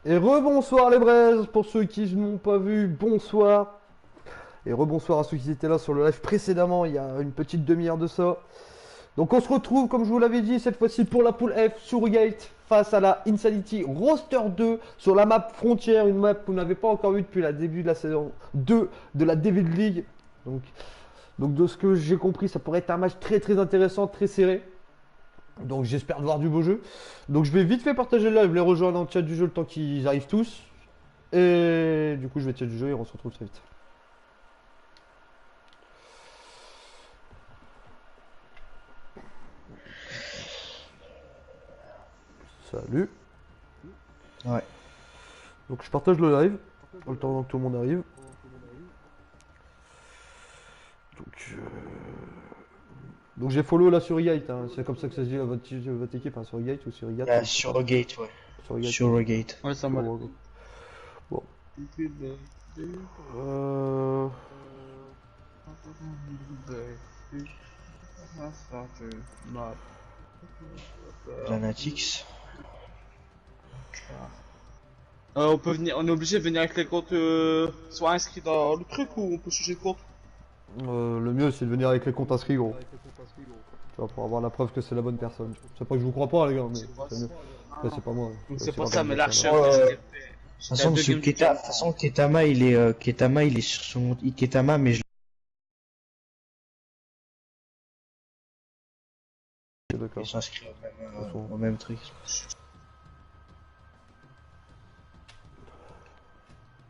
Et rebonsoir les braises, pour ceux qui ne m'ont pas vu, bonsoir. Et rebonsoir à ceux qui étaient là sur le live précédemment, il y a une petite demi-heure de ça. Donc on se retrouve, comme je vous l'avais dit, cette fois-ci pour la poule F sur Gate face à la Insanity Roster 2 sur la map Frontière, une map que vous n'avez pas encore vue depuis le début de la saison 2 de la David League. Donc de ce que j'ai compris, ça pourrait être un match très très intéressant, très serré. Donc j'espère de voir du beau jeu. Donc je vais vite fait partager le live, les rejoindre dans le chat du jeu le temps qu'ils arrivent tous. Et du coup je vais chat du jeu et on se retrouve très vite. Salut. Ouais. Donc je partage le live, le temps que tout le monde arrive. Donc j'ai follow là sur Gate, hein. C'est comme ça que ça se dit votre équipe, hein, sur Gate ou sur Gate. Sur Gate, ouais. Sur Gate. Sur Gate. Ouais, ça m'a. Bon. Lanatix. On peut venir, on est obligé de venir avec les comptes soit inscrits dans le truc ou on peut changer de compte. Le mieux c'est de venir avec les comptes inscrits gros. Tu vois, pour avoir la preuve que c'est la bonne personne. C'est pas que je vous crois pas les gars, mais c'est mieux. Après, c'est pas moi. Donc c'est pour ça, mais l'archer. De toute façon, monsieur Keta, de toute façon, Ketama, il est sur son Ketama, mais je D'accord. ils sont inscrits au même truc.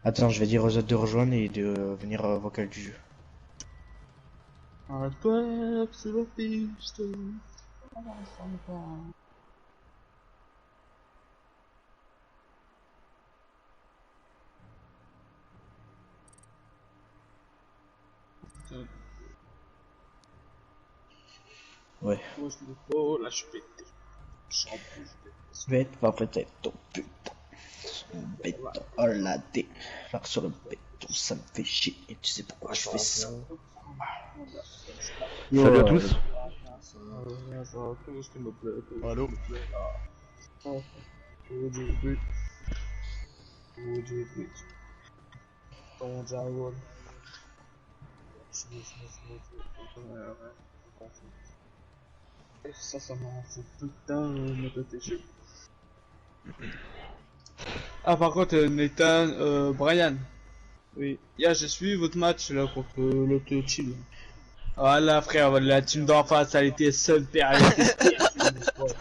Attends, je vais dire aux autres de rejoindre et de venir vocal du jeu. Arrête-toi sur la piste. Ouais. Oh, là je suis pété. Bête, va peut-être ton putain. Son béton, oh la dé. Alors sur le béton, ça me fait chier. Et tu sais pourquoi je fais ça? Salut à tous. Allô. Ça m'a rendu putain de péché. Ah par contre Nathan, Brian. Oui. Hier j'ai suivi votre match là contre l'autre team. Voilà frère, la team d'en face elle était seule père, elle était perdue mon pote.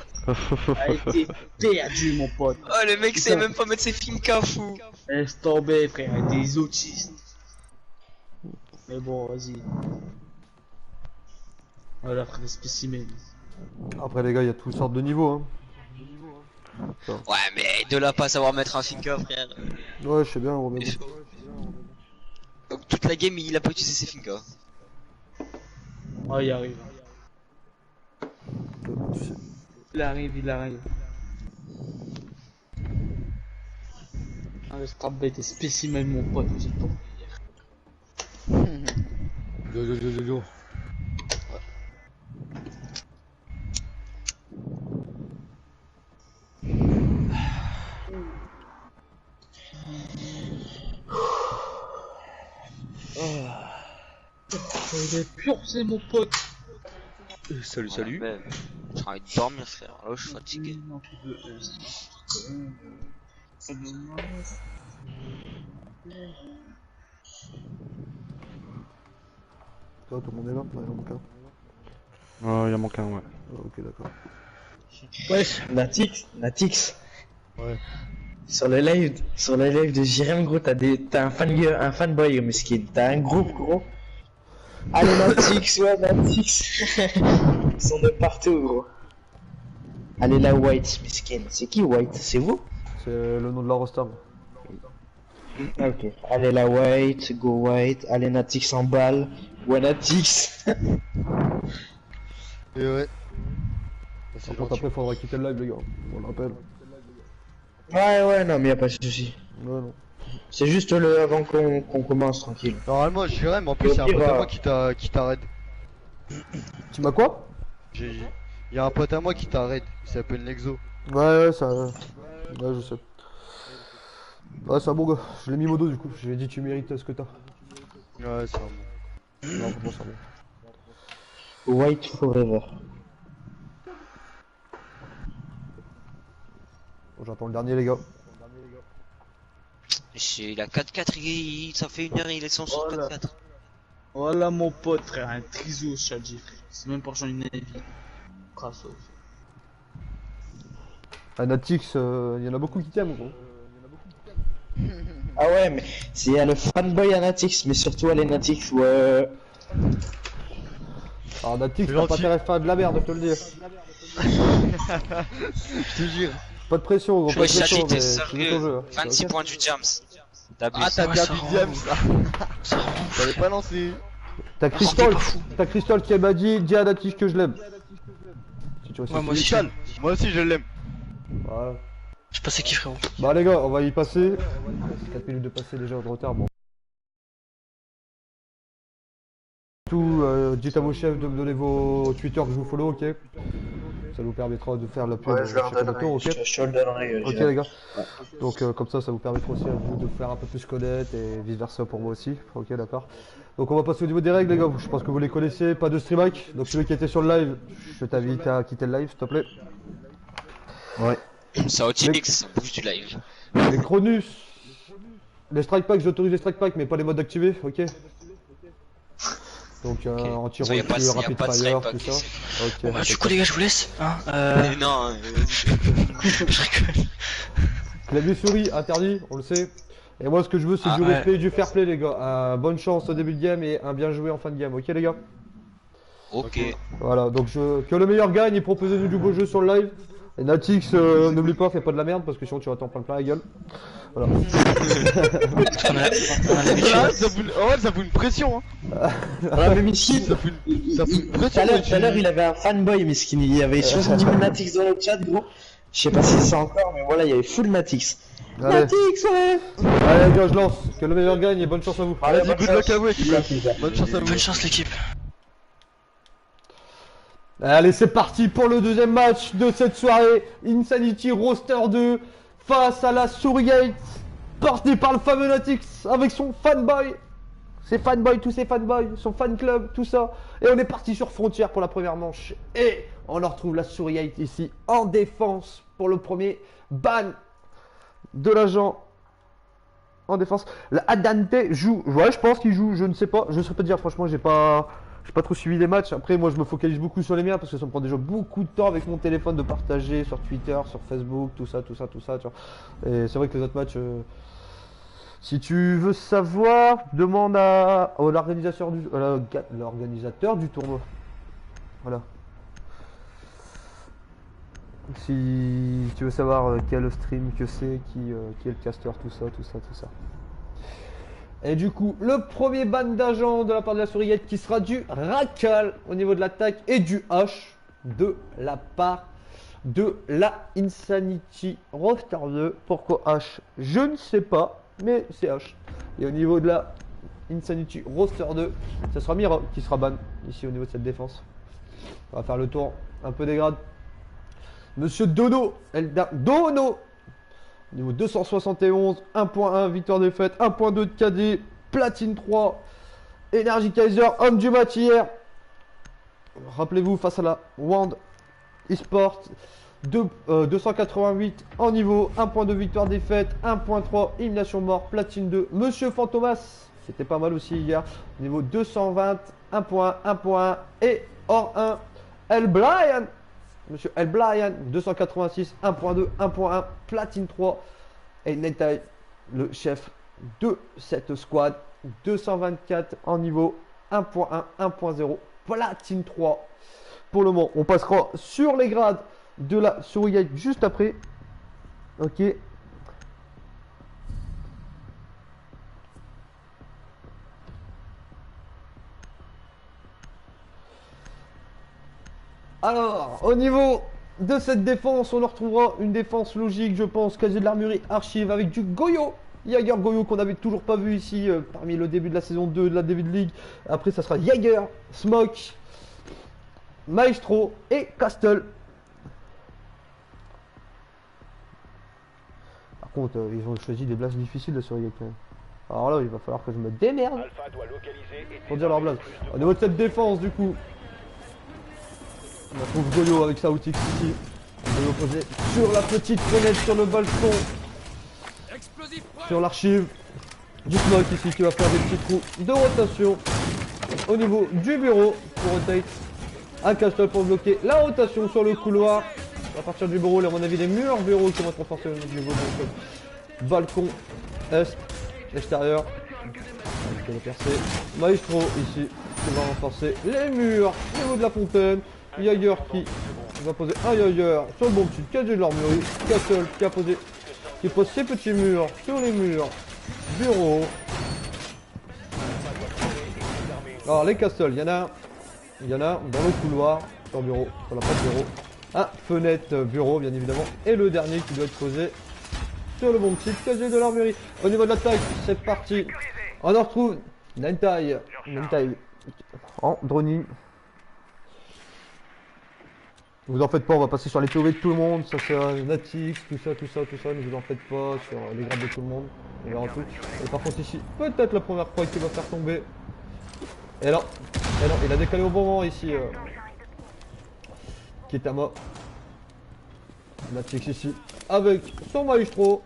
Elle était perdue mon pote. Oh le mec sait même pas mettre ses finkas fou. Laisse tomber frère, elle était des autistes. Mais bon vas-y. Voilà frère des spécimens. Après les gars, il y a toutes sortes de niveaux hein. Ouais mais de là pas savoir mettre un finka frère. Ouais, je sais bien, on remet. Donc toute la game il a pas utilisé ses finkas. Oh il arrive. Il arrive, il arrive. Ah le start bait est spécimen mon pote, vous êtes pas. Yo. Il est pur, c'est mon pote. Salut salut. J'ai envie de dormir frère, là je suis fatigué. Toi, tout le monde est là? Ouais, il en manque un. Il en manque un, ouais. Ah, ok, d'accord. Wesh, Natix. Ouais. Sur le live de Jérém gros, t'as un fanboy mesquin, t'as un groupe gros. Allez Natix, ouais Natix. Ils sont de partout gros. Allez la White mesquin, c'est qui White? C'est vous? C'est le nom de la roster. Ah, ok. Allez la White, go White, allez Natix en balle. Ouais Natix. Et ouais. Par contre, après, faudra quitter le live, les gars. On le rappelle. Ouais, non mais y'a pas de soucis. Ouais, non. C'est juste le avant qu'on commence tranquille. Normalement, je dirais, mais en plus, il y a un pote à moi qui t'arrête. Tu m'as quoi? Il y a un pote à moi qui t'arrête. Il s'appelle Nexo. Ouais, ça. Ouais, je sais. Ouais, c'est un bon gars. Je l'ai mis modo du coup. Je lui ai dit, tu mérites ce que t'as. Ouais, c'est un bon. Non, franchement, c'est un bon. White Forever. Bon, j'attends le dernier, les gars. Il a 4-4, ça fait 1 heure, il est sur Voilà. 4-4. Voilà mon pote, frère, un triso, Shadji, frère. C'est même pour changer une navy. Crasso. À Natix, il y en a beaucoup qui t'aiment, gros. Ah ouais, mais il y a le fanboy Anatix, mais surtout Alenatix, ouais. Alors, Natix, C'est t'as pas gentil. intérêt à faire de la merde, je te le dis. Je te jure. Pas de pression, gros, pas de Wesh, pression. Shadji, t'es Mais c'est ton jeu. sérieux. Hein. 26 Ok. points du Jams. T'abuses. Ah, t'as Ouais, bien ça dit rend- James, ça. J'avais pas lancé. T'as Crystal qui m'a dit, dis à Natix que je l'aime. Si tu veux, Ouais, moi aussi. Crystal, moi aussi je l'aime. Voilà. Je sais pas c'est qui, frérot. Bah les gars, on va y passer. 4 minutes de passer déjà de retard, bon. Tout, dites à vos chefs de me donner vos Twitter que je vous follow, ok. Ça vous permettra de faire la pub Ouais, je leur chez donnerai. Komoto, ok. Je te le donnerai. Ok les gars. Donc comme ça vous permettra aussi à vous de faire un peu plus connaître et vice versa pour moi aussi. Ok, d'accord. Donc on va passer au niveau des règles, les gars. Je pense que vous les connaissez, pas de stream hack. Donc celui qui était sur le live, je t'invite à quitter le live s'il te plaît. C'est OTX, bouge du live. Les Cronus, les strike packs, j'autorise les strike packs mais pas les modes activés, ok. Donc Ok. Il y a pas- il y a rapid pas de fire, strike pack tout ça. ici. Ok. Bon, bah, du impeccable. coup, les gars, je vous laisse. Hein, Mais non, je rigole. Clavier souris interdit, on le sait. Et moi ce que je veux c'est Ah, du ouais. respect et du fair play les gars. Bonne chance au début de game et un bien joué en fin de game, ok les gars. ok. Voilà, donc que le meilleur gagne et proposez-nous du beau jeu sur le live. Et Natix, n'oublie pas, fais pas de la merde parce que sinon tu vas t'en prendre plein la gueule. Voilà. On a l'habitude. Là, ça fout une pression, hein. Voilà, mais Miskin, Ça fout une tout pression. à l'heure, il avait un fanboy, Miskin. Il y avait 70 000 Natix dans le chat, gros. Je sais pas si c'est encore, mais voilà, il y avait full Natix. Allez, Natix, ouais. allez les gars, je lance. Que le meilleur gagne et bonne chance à vous. Allez, Vas-y, good luck à vous, équipe. Bonne chance à vous. Bonne chance, l'équipe. Allez, c'est parti pour le deuxième match de cette soirée. Insanity Roster 2 face à la Sourigate, porté par le fameux Natix avec son fanboy. Ses fanboys, tous ses fanboys, son fan club, tout ça. Et on est parti sur Frontière pour la première manche. Et on en retrouve la Sourigate ici en défense pour le premier ban de l'agent. En défense. La Adante joue. Ouais, je pense qu'il joue. Je ne sais pas. Je ne saurais pas dire. Franchement, j'ai pas trop suivi les matchs. Après, moi, je me focalise beaucoup sur les miens parce que ça me prend déjà beaucoup de temps avec mon téléphone de partager sur Twitter, sur Facebook, tout ça. Tu vois. Et c'est vrai que les autres matchs. Si tu veux savoir, demande à l'organisateur du tournoi. Voilà. Si tu veux savoir quel stream que c'est, qui est le caster, tout ça. Et du coup, le premier ban d'agent de la part de la Sourillette qui sera du Racal au niveau de l'attaque et du H de la part de la Insanity Roster 2. Pourquoi H? Je ne sais pas, mais c'est H. Et au niveau de la Insanity Roster 2, ça sera Mira qui sera ban ici au niveau de cette défense. On va faire le tour un peu des grades. Monsieur Dono, Dono, niveau 271, 1.1, victoire défaite, 1.2 de KD, platine 3, Energy Kaiser, homme du match hier. Rappelez-vous, face à la Wand eSport, 288 en niveau, 1.2 victoire défaite, 1.3 élimination mort, platine 2. Monsieur Fantomas, c'était pas mal aussi hier, niveau 220, 1.1 et hors 1, El Brian. Monsieur El Brian, 286, 1.2, 1.1, platine 3. Et Netai, le chef de cette squad, 224 en niveau, 1.1, 1.0, platine 3. Pour le moment, on passera sur les grades de la Sourigate juste après. Ok. Alors, au niveau de cette défense, on en retrouvera une défense logique, je pense, quasi de l'armurerie archive avec du Goyo. Jaeger Goyo qu'on n'avait toujours pas vu ici parmi le début de la saison 2 de la David League. Après, ça sera Jaeger, Smoke, Maestro et Castle. Alors, contre, ils ont choisi des blasts difficiles de surveiller quand même. Alors là, il va falloir que je me démerde pour dire leur blast. Au niveau de cette défense, du coup, on retrouve Goyo avec sa Outix ici. Goyo posé sur la petite fenêtre, sur le balcon, sur l'archive. Du smoke ici qui va faire des petits trous de rotation au niveau du bureau pour rotate. Un castle pour bloquer la rotation sur le couloir. À partir du bureau, là, à mon avis, les murs bureaux qui vont être renforcés au niveau du balcon est, extérieur. Avec le percé. Maestro ici qui va renforcer les murs au niveau de la fontaine. Jaeger qui va poser un Jaeger sur le bon petit casier de l'armurerie. Castle qui pose ses petits murs sur les murs bureau. Alors les castles, il y en a dans le couloir, sur le bureau, sur la porte bureau. Un fenêtre bureau bien évidemment. Et le dernier qui doit être posé sur le bon petit casier de l'armurerie. Au niveau de l'attaque, c'est parti. On en retrouve Nantai en droning. Vous en faites pas, on va passer sur les POV de tout le monde, ça c'est Natix, tout ça, ne vous en faites pas, sur les grades de tout le monde, on verra tout. Et par contre ici, peut-être la première fois qu'il va faire tomber. Et non, il a décalé au bon moment ici. Kitama. Natix ici, avec son maestro.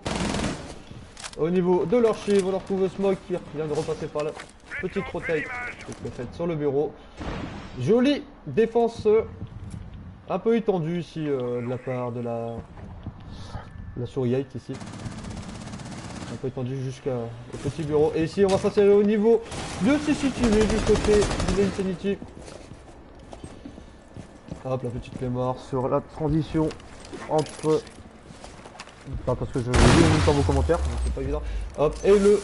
Au niveau de l'archive, on retrouve Smoke qui vient de repasser par là. Petite rotate qui est faite sur le bureau. Jolie défense. Un peu étendu ici de la part de la souriate ici. Un peu étendu jusqu'au petit bureau. Et ici on va s'insérer au niveau de CCTV du côté de l'Insanity. Hop, la petite mémoire sur la transition entre... Pas parce que je lis en même temps vos commentaires, donc c'est pas évident. Hop, et le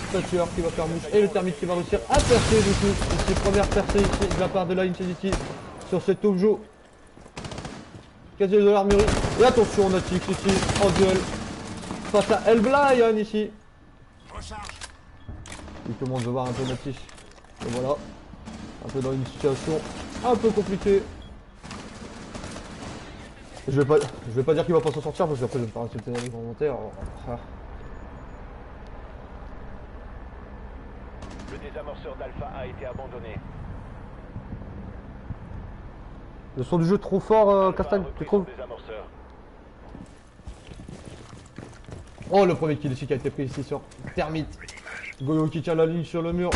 statueur qui va faire mouche et le thermite qui va réussir à percer du coup. Ici, première percée ici de la part de la Insanity sur cet objet. Casier de l'armurerie. Et attention, Natix ici, en duel. Face à Elblion ici. Et tout le monde veut voir un peu Natix. Et voilà. Un peu dans une situation un peu compliquée. Je vais pas dire qu'il va pas s'en sortir parce qu'après je vais me faire insulter dans les commentaires. Le désamorceur d'Alpha a été abandonné. Le son du jeu trop fort, Castagne, tu trouves? Oh, le premier kill ici qui a été pris ici sur Thermite. Goyo qui tient la ligne sur le mur.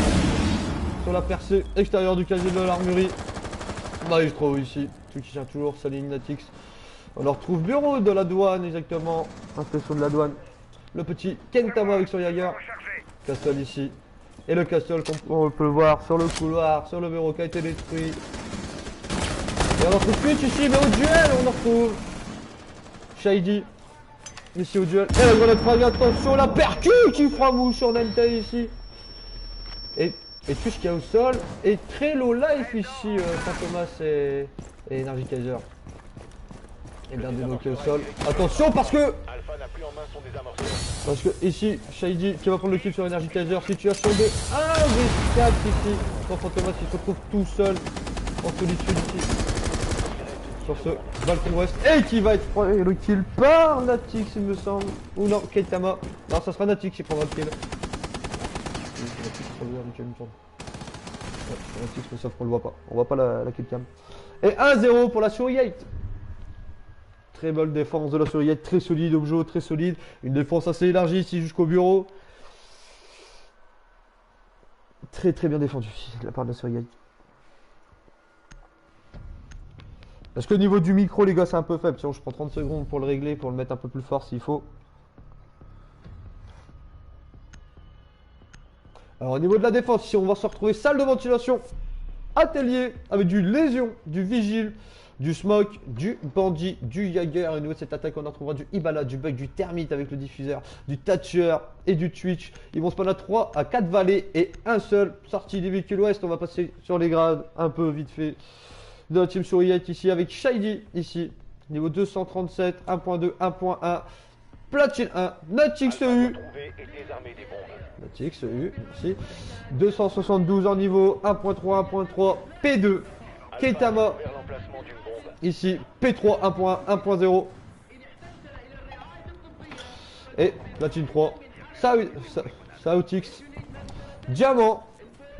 Sur la percée extérieure du casier de l'armurerie. Maestro ici, celui qui tient toujours sa ligne Natix. On le retrouve bureau de la douane exactement. Inspection de la douane. Le petit Kentama avec son Jaeger. Castle ici. Et le castle, comme on peut le voir sur le couloir, sur le bureau qui a été détruit. Et on retrouve Twitch ici, mais au duel, on en retrouve Shady ici au duel. Et la grenade frag, attention, la percu qui fera mouche sur Nantai ici. Et Twitch qui est au sol. Et très low life ici, Saint-Thomas et Energy Kaiser. Et Berdeno qui est au sol. Attention parce que ici, Shady qui va prendre le kill sur Energy Kaiser. Situation de 1v4 ici. Quand Saint-Thomas il se retrouve tout seul en solitude ici. Sur ce balcon ouest. Et qui va être pris le kill par Natix il me semble. Ou non, Keitama. Non, ça sera Natix qui prendra le kill. Natix, mais sauf qu'on le voit pas. On voit pas la kill cam. Et 1-0 pour la Souriate. Très belle défense de la Souriate, très solide, objet très solide. Une défense assez élargie ici jusqu'au bureau. Très bien défendu ici de la part de la Souriate. Parce que au niveau du micro, les gars, c'est un peu faible. Sinon, je prends 30 secondes pour le régler, pour le mettre un peu plus fort s'il faut. Alors, au niveau de la défense, ici, on va se retrouver salle de ventilation, atelier, avec du lésion, du vigile, du smoke, du bandit, du Jaeger. Au niveau de cette attaque, on en retrouvera du Ibala, du bug, du thermite avec le diffuseur, du Thatcher et du Twitch. Ils vont spawn à 3 à 4 vallées et un seul sorti des véhicules ouest. On va passer sur les grades un peu vite fait de la team Souriate ici avec Shady ici. Niveau 237, 1.2, 1.1, Platine 1, Natix EU. Natix EU, ici. 272 en niveau 1.3, 1.3, P2. Keitama. Ici, P3, 1.1, 1.0. Et platine 3, Sautix, diamant,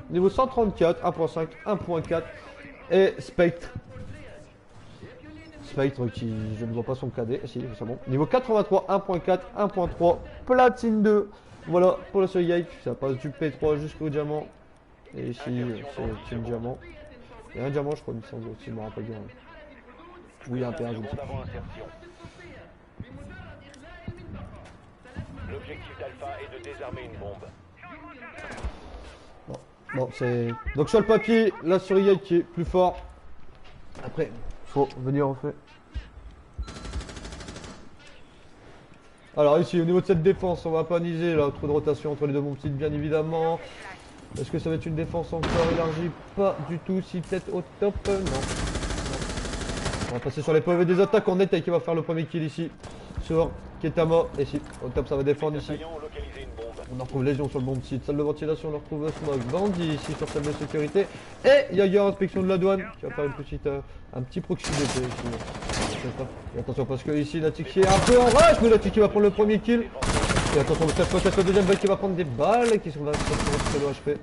niveau 134, 1.5, 1.4 et Spectre. Spectre qui, je ne vois pas son cadet, si c'est bon. Niveau 83, 1.4, 1.3, platine 2. Voilà pour la série Gate, ça passe du P3 jusqu'au diamant. Et ici, c'est un diamant. Il y a un diamant, je crois, il me semble, si je me rappelle bien. Oui, il y a un péage, je ne sais pas. L'objectif d'Alpha est de désarmer une bombe. Bon, c'est... Donc sur le papier, la série Gate qui est plus fort. Après, faut venir en fait. Alors ici, au niveau de cette défense, on va pas niser là, trop de rotation entre les deux mon petit, bien évidemment. Est-ce que ça va être une défense encore élargie? Pas du tout, si peut-être au top, non. On va passer sur les PV des attaques, on est qui va faire le premier kill ici. Sur Ketama, et ici, au top ça va défendre ici. On en retrouve Légion sur le bon site, salle de ventilation, on en retrouve Smoke, Bandit ici sur salle de sécurité. Et Jaeger, inspection de la douane, qui va faire une petite, un petit proxy DP ici. Et attention parce que ici Natix est un peu en rush, mais Natix va prendre le premier kill. Et attention, peut-être le deuxième vague qui va prendre des balles et qui sont là sur le HP.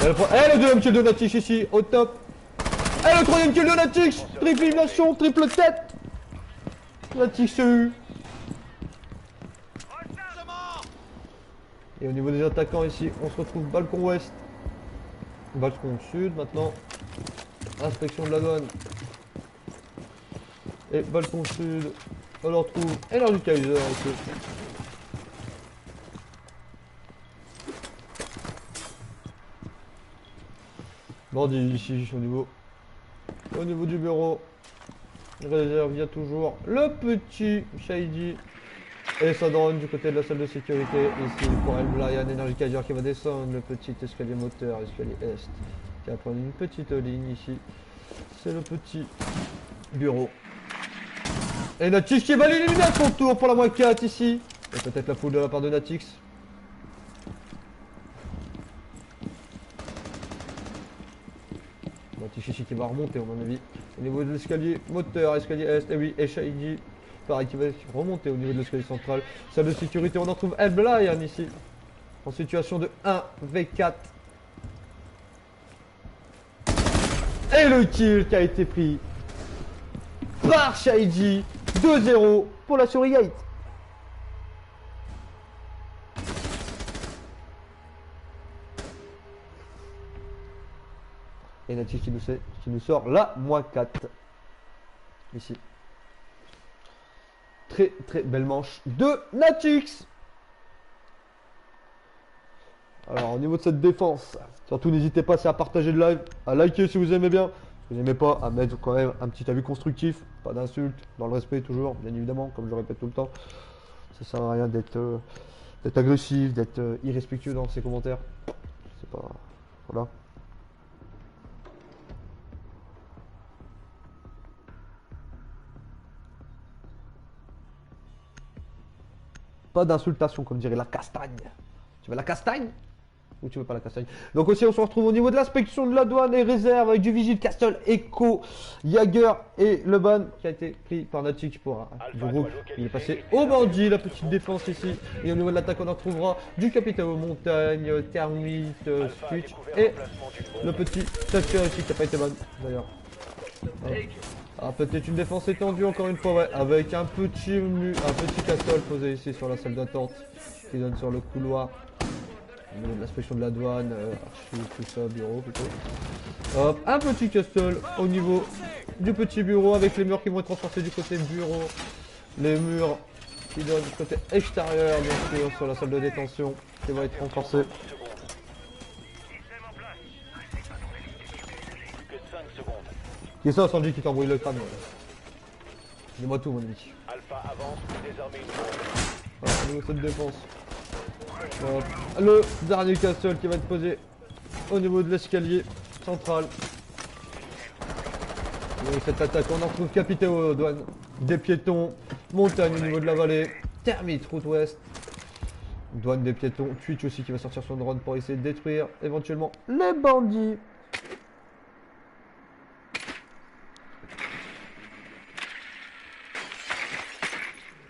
Et le deuxième kill de Natix ici, au top. Et le troisième kill de Natix, triple élimination, triple tête. Natix eu. Et au niveau des attaquants ici, on se retrouve balcon ouest, balcon sud maintenant, inspection de la douane, et balcon sud, on le retrouve Energy Kaiser ici. Bandit ici au niveau du bureau, réserve, il y a toujours le petit Shady. Et ça drone du côté de la salle de sécurité. Ici pour El Brian, Energy Kaiser qui va descendre le petit escalier moteur, escalier est, qui va prendre une petite ligne ici. C'est le petit bureau. Et Natix qui va l'éliminer à son tour pour la moins 4 ici. Et peut-être la foule de la part de Natix. Natix ici qui va remonter à mon avis. Au niveau de l'escalier moteur, escalier est, et oui, et Shady. Pareil qui va remonter au niveau de l'escalier central. Salle de sécurité, on en trouve El Brian ici. En situation de 1v4. Et le kill qui a été pris par Shady. 2-0 pour la série Gate. Et Natix qui nous sort la -4. Ici. Très très belle manche de Natix. Alors au niveau de cette défense, surtout n'hésitez pas à partager le live, à liker si vous aimez bien. Si vous n'aimez pas, à mettre quand même un petit avis constructif, pas d'insultes, dans le respect toujours, bien évidemment, comme je le répète tout le temps. Ça sert à rien d'être agressif, d'être irrespectueux dans ses commentaires. C'est pas... Voilà. Pas d'insultation, comme dirait la castagne. Tu veux la castagne? Ou tu veux pas la castagne? Donc aussi on se retrouve au niveau de l'inspection de la douane et réserve avec du vigile Castle, Echo, Jaeger et le ban qui a été pris par Natix pour du groupe. Il est passé au bandit, la petite défense ici. Et au niveau de l'attaque on en retrouvera du capitaine aux montagnes, Thermite, Switch et le petit Thatcher ici qui n'a pas été ban d'ailleurs. Ah, peut-être une défense étendue encore une fois, ouais, avec un petit castle posé ici sur la salle d'attente qui donne sur le couloir. Au niveau de l'inspection de la douane, archi, tout ça, bureau plutôt. Hop, un petit castle au niveau du petit bureau avec les murs qui vont être renforcés du côté bureau. Les murs qui donnent du côté extérieur, bien sûr, sur la salle de détention qui va être renforcée. Qui est ça, Sanji, qui t'embrouille le crâne? Dis-moi tout, mon ami. Alpha avance pour désarmer une bombe. Voilà, au niveau de cette défense. Voilà. Le dernier castle qui va être posé au niveau de l'escalier central. Et cette attaque, on en retrouve capitaine aux douanes, des piétons, montagne au niveau de la vallée, Thermite, route ouest, douane des piétons, Twitch aussi qui va sortir son drone pour essayer de détruire éventuellement les bandits.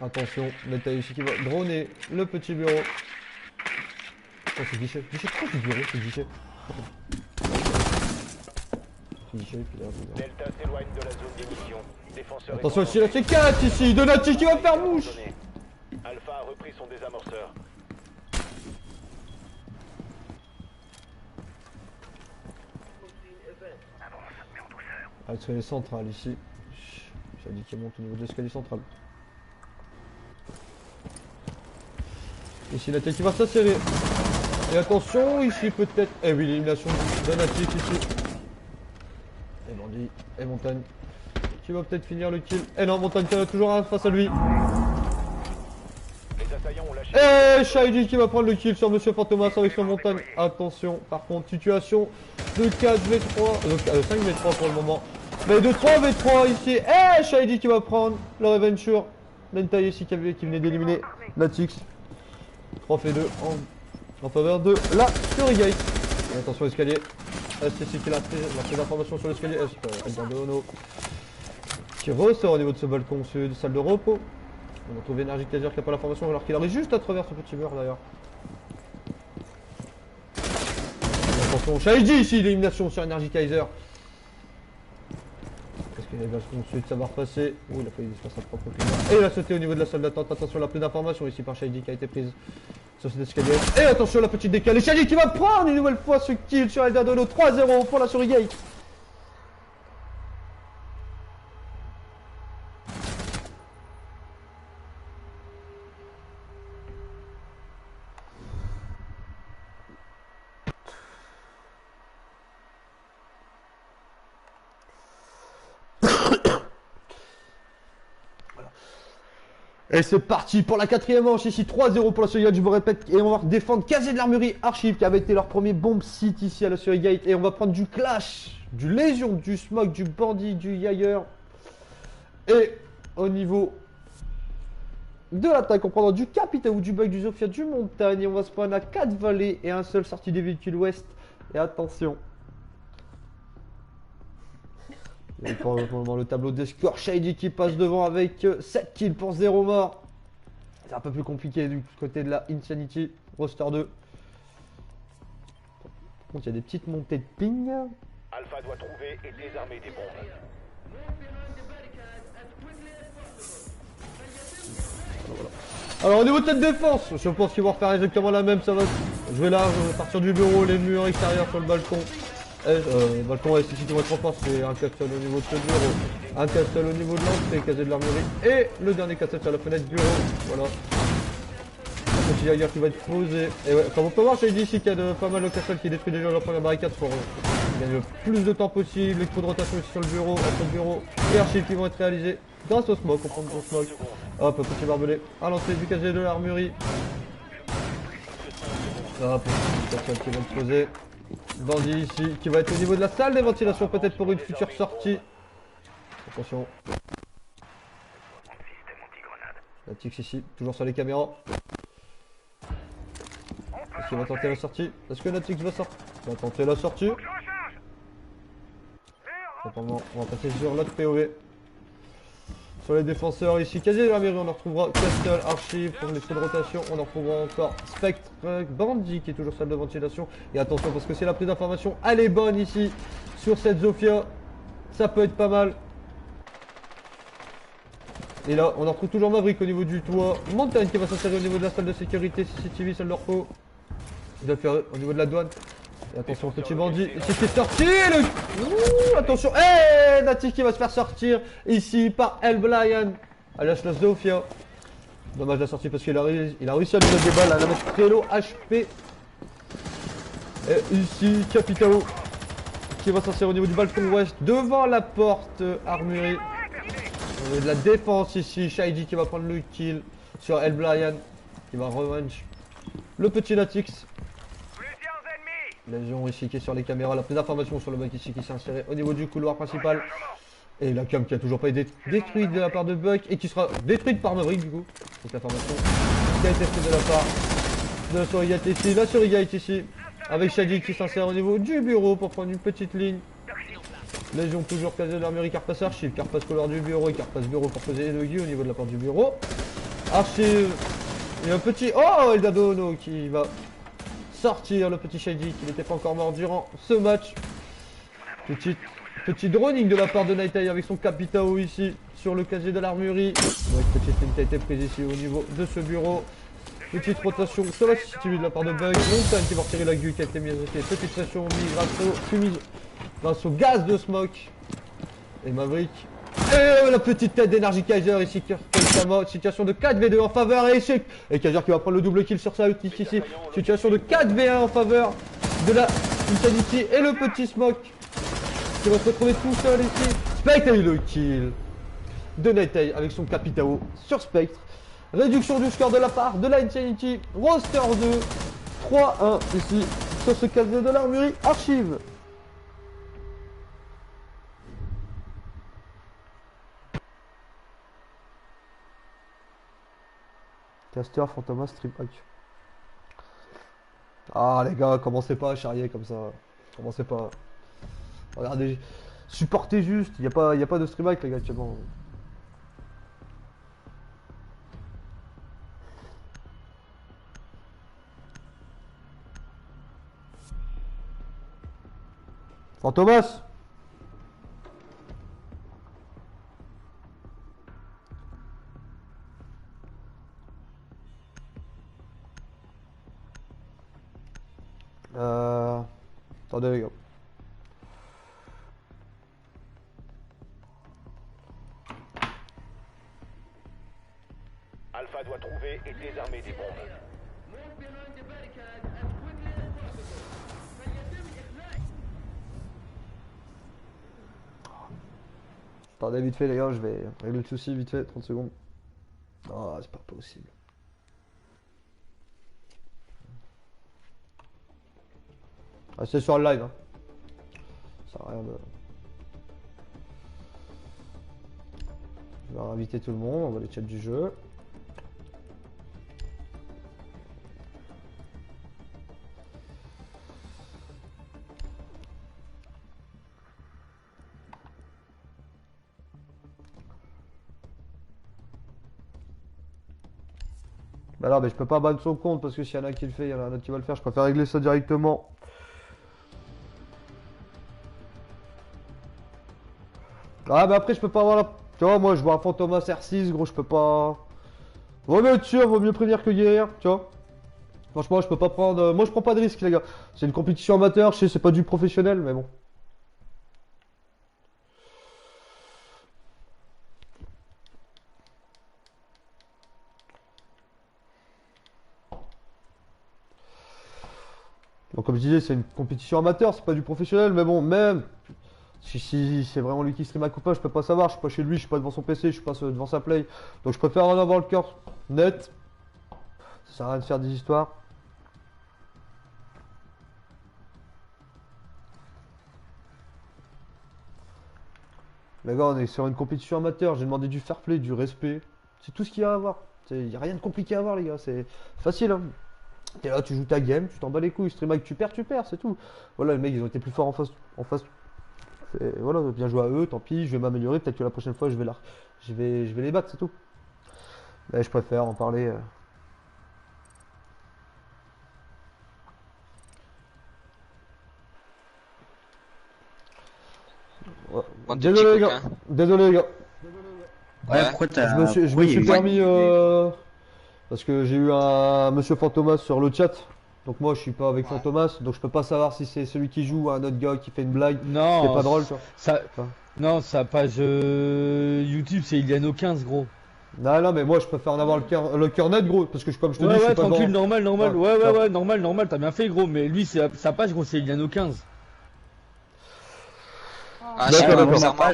Attention, Neta ici qui va droner le petit bureau. Oh, c'est guichet. Guichet, pourquoi c'est bureau, c'est guichet? Guichet, puis là, Delta s'éloigne de la zone d'émission. Défenseur attention ici, là c'est 4 ici, Donati qui va faire mouche. Alpha a repris son désamorceur. Ah, l'escalier central ici. J'ai dit qu'il monte au niveau de l'escalier central. Ici la tête qui va s'insérer. Et attention, ici peut-être. Eh oui, l'élimination de Donati ici. Et Bandit, et Montagne. Qui va peut-être finir le kill. Et non, Montagne qui en a toujours un face à lui. Les assaillants ont lâché. Et Shady qui va prendre le kill sur Monsieur Fantomas avec son Montagne. Attention, par contre, situation de 4v3. Donc 5v3 pour le moment. Mais de 3v3 ici. Et Shady qui va prendre le Reventure. Mentai ici qui venait d'éliminer Natix. 3v2 en faveur de la Surigate. Et attention escalier. SCC qui l'a pris d'informations sur l'escalier. Alberto qui ressort au niveau de ce balcon sud, salle de repos. On va trouver Energy Kaiser qui n'a pas l'information alors qu'il arrive juste à travers ce petit mur d'ailleurs. Attention, Shady ici, l'élimination sur Energy Kaiser. Qu'est-ce qu'il y a le balcon sud, ça va repasser. Oh, il a failli faire sa propre climat. Et il a sauté au niveau de la salle d'attente. Attention, la pleine d'informations ici par Shady qui a été prise sur cet escalier. Et attention, la petite décalée. Shady qui va prendre une nouvelle fois ce kill sur Eldadono. 3-0 pour la Surigate. Et c'est parti pour la quatrième manche, ici 3-0 pour la Surigate, je vous répète, et on va défendre Casier de l'Armurerie Archive qui avait été leur premier bomb site ici à la Surigate, et on va prendre du Clash, du Légion, du Smoke, du Bandit, du Yager, et au niveau de l'attaque, on prendra du Capita ou du Bug, du Zofia, du Montagne, et on va se prendre à 4 vallées et un seul sorti des véhicules ouest, et attention. Et pour le moment, le tableau des scores, Shady qui passe devant avec 7 kills pour 0 mort. C'est un peu plus compliqué du côté de la Insanity, roster 2. Par contre, il y a des petites montées de ping. Alpha doit trouver et désarmer des bombes. Alors au niveau de cette défense, je pense qu'ils vont refaire exactement la même. Ça va jouer là, partir du bureau, les murs extérieurs sur le balcon. Le balcon est ici qui va être en force, c'est un castle au niveau de ce bureau, un castle au niveau de l'entrée, Casier de l'Armurerie, et le dernier castle sur la fenêtre bureau, voilà. Un petit Jaeger qui va être posé, et ouais, comme on peut voir, j'ai dit ici qu'il y a pas mal de castle qui détruit déjà la première barricade pour gagner le plus de temps possible, les coups de rotation ici sur le bureau, entre le bureau, et archives qui vont être réalisés grâce au smoke, on prend le smoke, hop, petit barbelé, à l'entrée du Casier de l'Armurerie, hop, petit castle qui va être posé. Bandit ici qui va être au niveau de la salle de ventilation peut-être pour une future sortie. Attention. Natix ici, toujours sur les caméras. Est-ce qu'il va tenter la sortie? Est-ce que Natix va sortir? Il va tenter la sortie. Cependant, on va passer sur l'autre POV. Sur les défenseurs ici, Casier de l'Armurerie, on en retrouvera Castle, Archive pour les coups de rotation, on en retrouvera encore Spectre, Bandit qui est toujours salle de ventilation. Et attention parce que c'est la prise d'information, elle est bonne ici sur cette Zofia, ça peut être pas mal. Et là, on en retrouve toujours Maverick au niveau du toit, Montagne qui va s'insérer au niveau de la salle de sécurité, CCTV, salle de repos. Il doit le faire au niveau de la douane. Et attention, petit bandit, ici qui est sorti, Ouh, attention, Natix qui va se faire sortir ici par Elblian, alias la Zofia. Dommage la sortie parce qu'il a réussi à lui mettre des balles à la mettre très low HP. Et ici, Capitao qui va s'insérer au niveau du balcon ouest, devant la porte Armurerie. On a de la défense ici, Shady qui va prendre le kill sur Elblian, qui va revenge le petit Natix. Légion ici qui est sur les caméras, la prise d'information sur le Buck ici qui s'est inséré au niveau du couloir principal. Et la cam qui a toujours pas été détruite de la part de Buck et qui sera détruite par Maverick du coup. Donc l'information qui a été faite de la part de la Surigate ici, la Surigate ici, avec Shady qui s'insère au niveau du bureau pour prendre une petite ligne. Légion toujours Casier de l'Armurerie, Carpass Archive, Carpass couloir du bureau et Carpass bureau pour poser le guy au niveau de la porte du bureau. Archive. Et un petit... Oh, Eldadono qui va sortir le petit Shady qui n'était pas encore mort durant ce match. Petit droning de la part de Night Eye avec son Capitao ici sur le casier de l'armurerie. Donc petite ligne qui a été prise ici au niveau de ce bureau. Petite rotation sur la CCTV de la part de Bug. Montagne qui va retirer la GU qui a été mise. Petite pression mise grâce au gaz de smoke. Et Maverick. Et la petite tête d'énergie Kaiser ici qui refait situation de 4v2 en faveur et échec. Et Kaiser qui va prendre le double kill sur sa ulti ici. Situation de 4v1 en faveur de la Insanity et le petit smoke qui va se retrouver tout seul ici. Spectre a eu le kill de Night Eye avec son Capitao sur Spectre. Réduction du score de la part de la Insanity. Roster 2. 3-1 ici sur ce casier de l'armurerie. Archive. Caster, Fantomas, Stream Hack. Ah les gars, commencez pas à charrier comme ça. Commencez pas. Regardez, supportez juste. Y a pas de Stream Hack les gars actuellement. Fantomas. Attendez les gars. Alpha doit trouver et désarmer des bombes. Attendez vite fait les gars, je vais régler le souci vite fait, 30 secondes. Ah, c'est pas possible. Restez sur le live hein. Ça sert à rien de... Je vais inviter tout le monde, on va les chats du jeu. Bah non mais je peux pas ban son compte parce que s'il y en a un qui le fait, il y en a un autre qui va le faire, je préfère régler ça directement. Ah mais après je peux pas avoir la... Tu vois moi je vois un Fantomas R6 gros je peux pas... Vaut mieux être sûr, vaut mieux prévenir que guérir, tu vois. Franchement je peux pas prendre... Moi je prends pas de risque les gars. C'est une compétition amateur, je sais c'est pas du professionnel mais bon. Donc comme je disais c'est une compétition amateur, c'est pas du professionnel mais bon même... Si c'est vraiment lui qui stream à coupa, je peux pas savoir, je suis pas chez lui, je suis pas devant son PC, je suis pas devant sa play. Donc je préfère en avoir le cœur net. Ça sert à rien de faire des histoires. Les gars, on est sur une compétition amateur, j'ai demandé du fair play, du respect. C'est tout ce qu'il y a à avoir. Il y a rien de compliqué à avoir les gars, c'est facile hein. T'es là, tu joues ta game, tu t'en bats les couilles, stream avec tu perds, c'est tout. Voilà, les mecs ils ont été plus forts en face. Et voilà, bien joué à eux, tant pis, je vais m'améliorer, peut-être que la prochaine fois je vais les battre, c'est tout. Mais je préfère en parler. Ouais. Bon, Désolé les gars, désolé les gars. Ouais, pourquoi t'as... Je me suis permis parce que j'ai eu un monsieur Fantomas sur le chat. Donc moi je suis pas avec Fantomas, donc je peux pas savoir si c'est celui qui joue ou un autre gars qui fait une blague. Non, c'est pas drôle tu vois. Ça... Non, sa page YouTube c'est Iliano15 gros. Non mais moi je préfère en avoir le cœur net gros parce que comme je te dis je suis pas tranquille, devant... normal, ouais, normal, t'as bien fait gros, mais lui sa page gros c'est Iliano15. Ah, je sais pas, D'accord. bizarrement, moi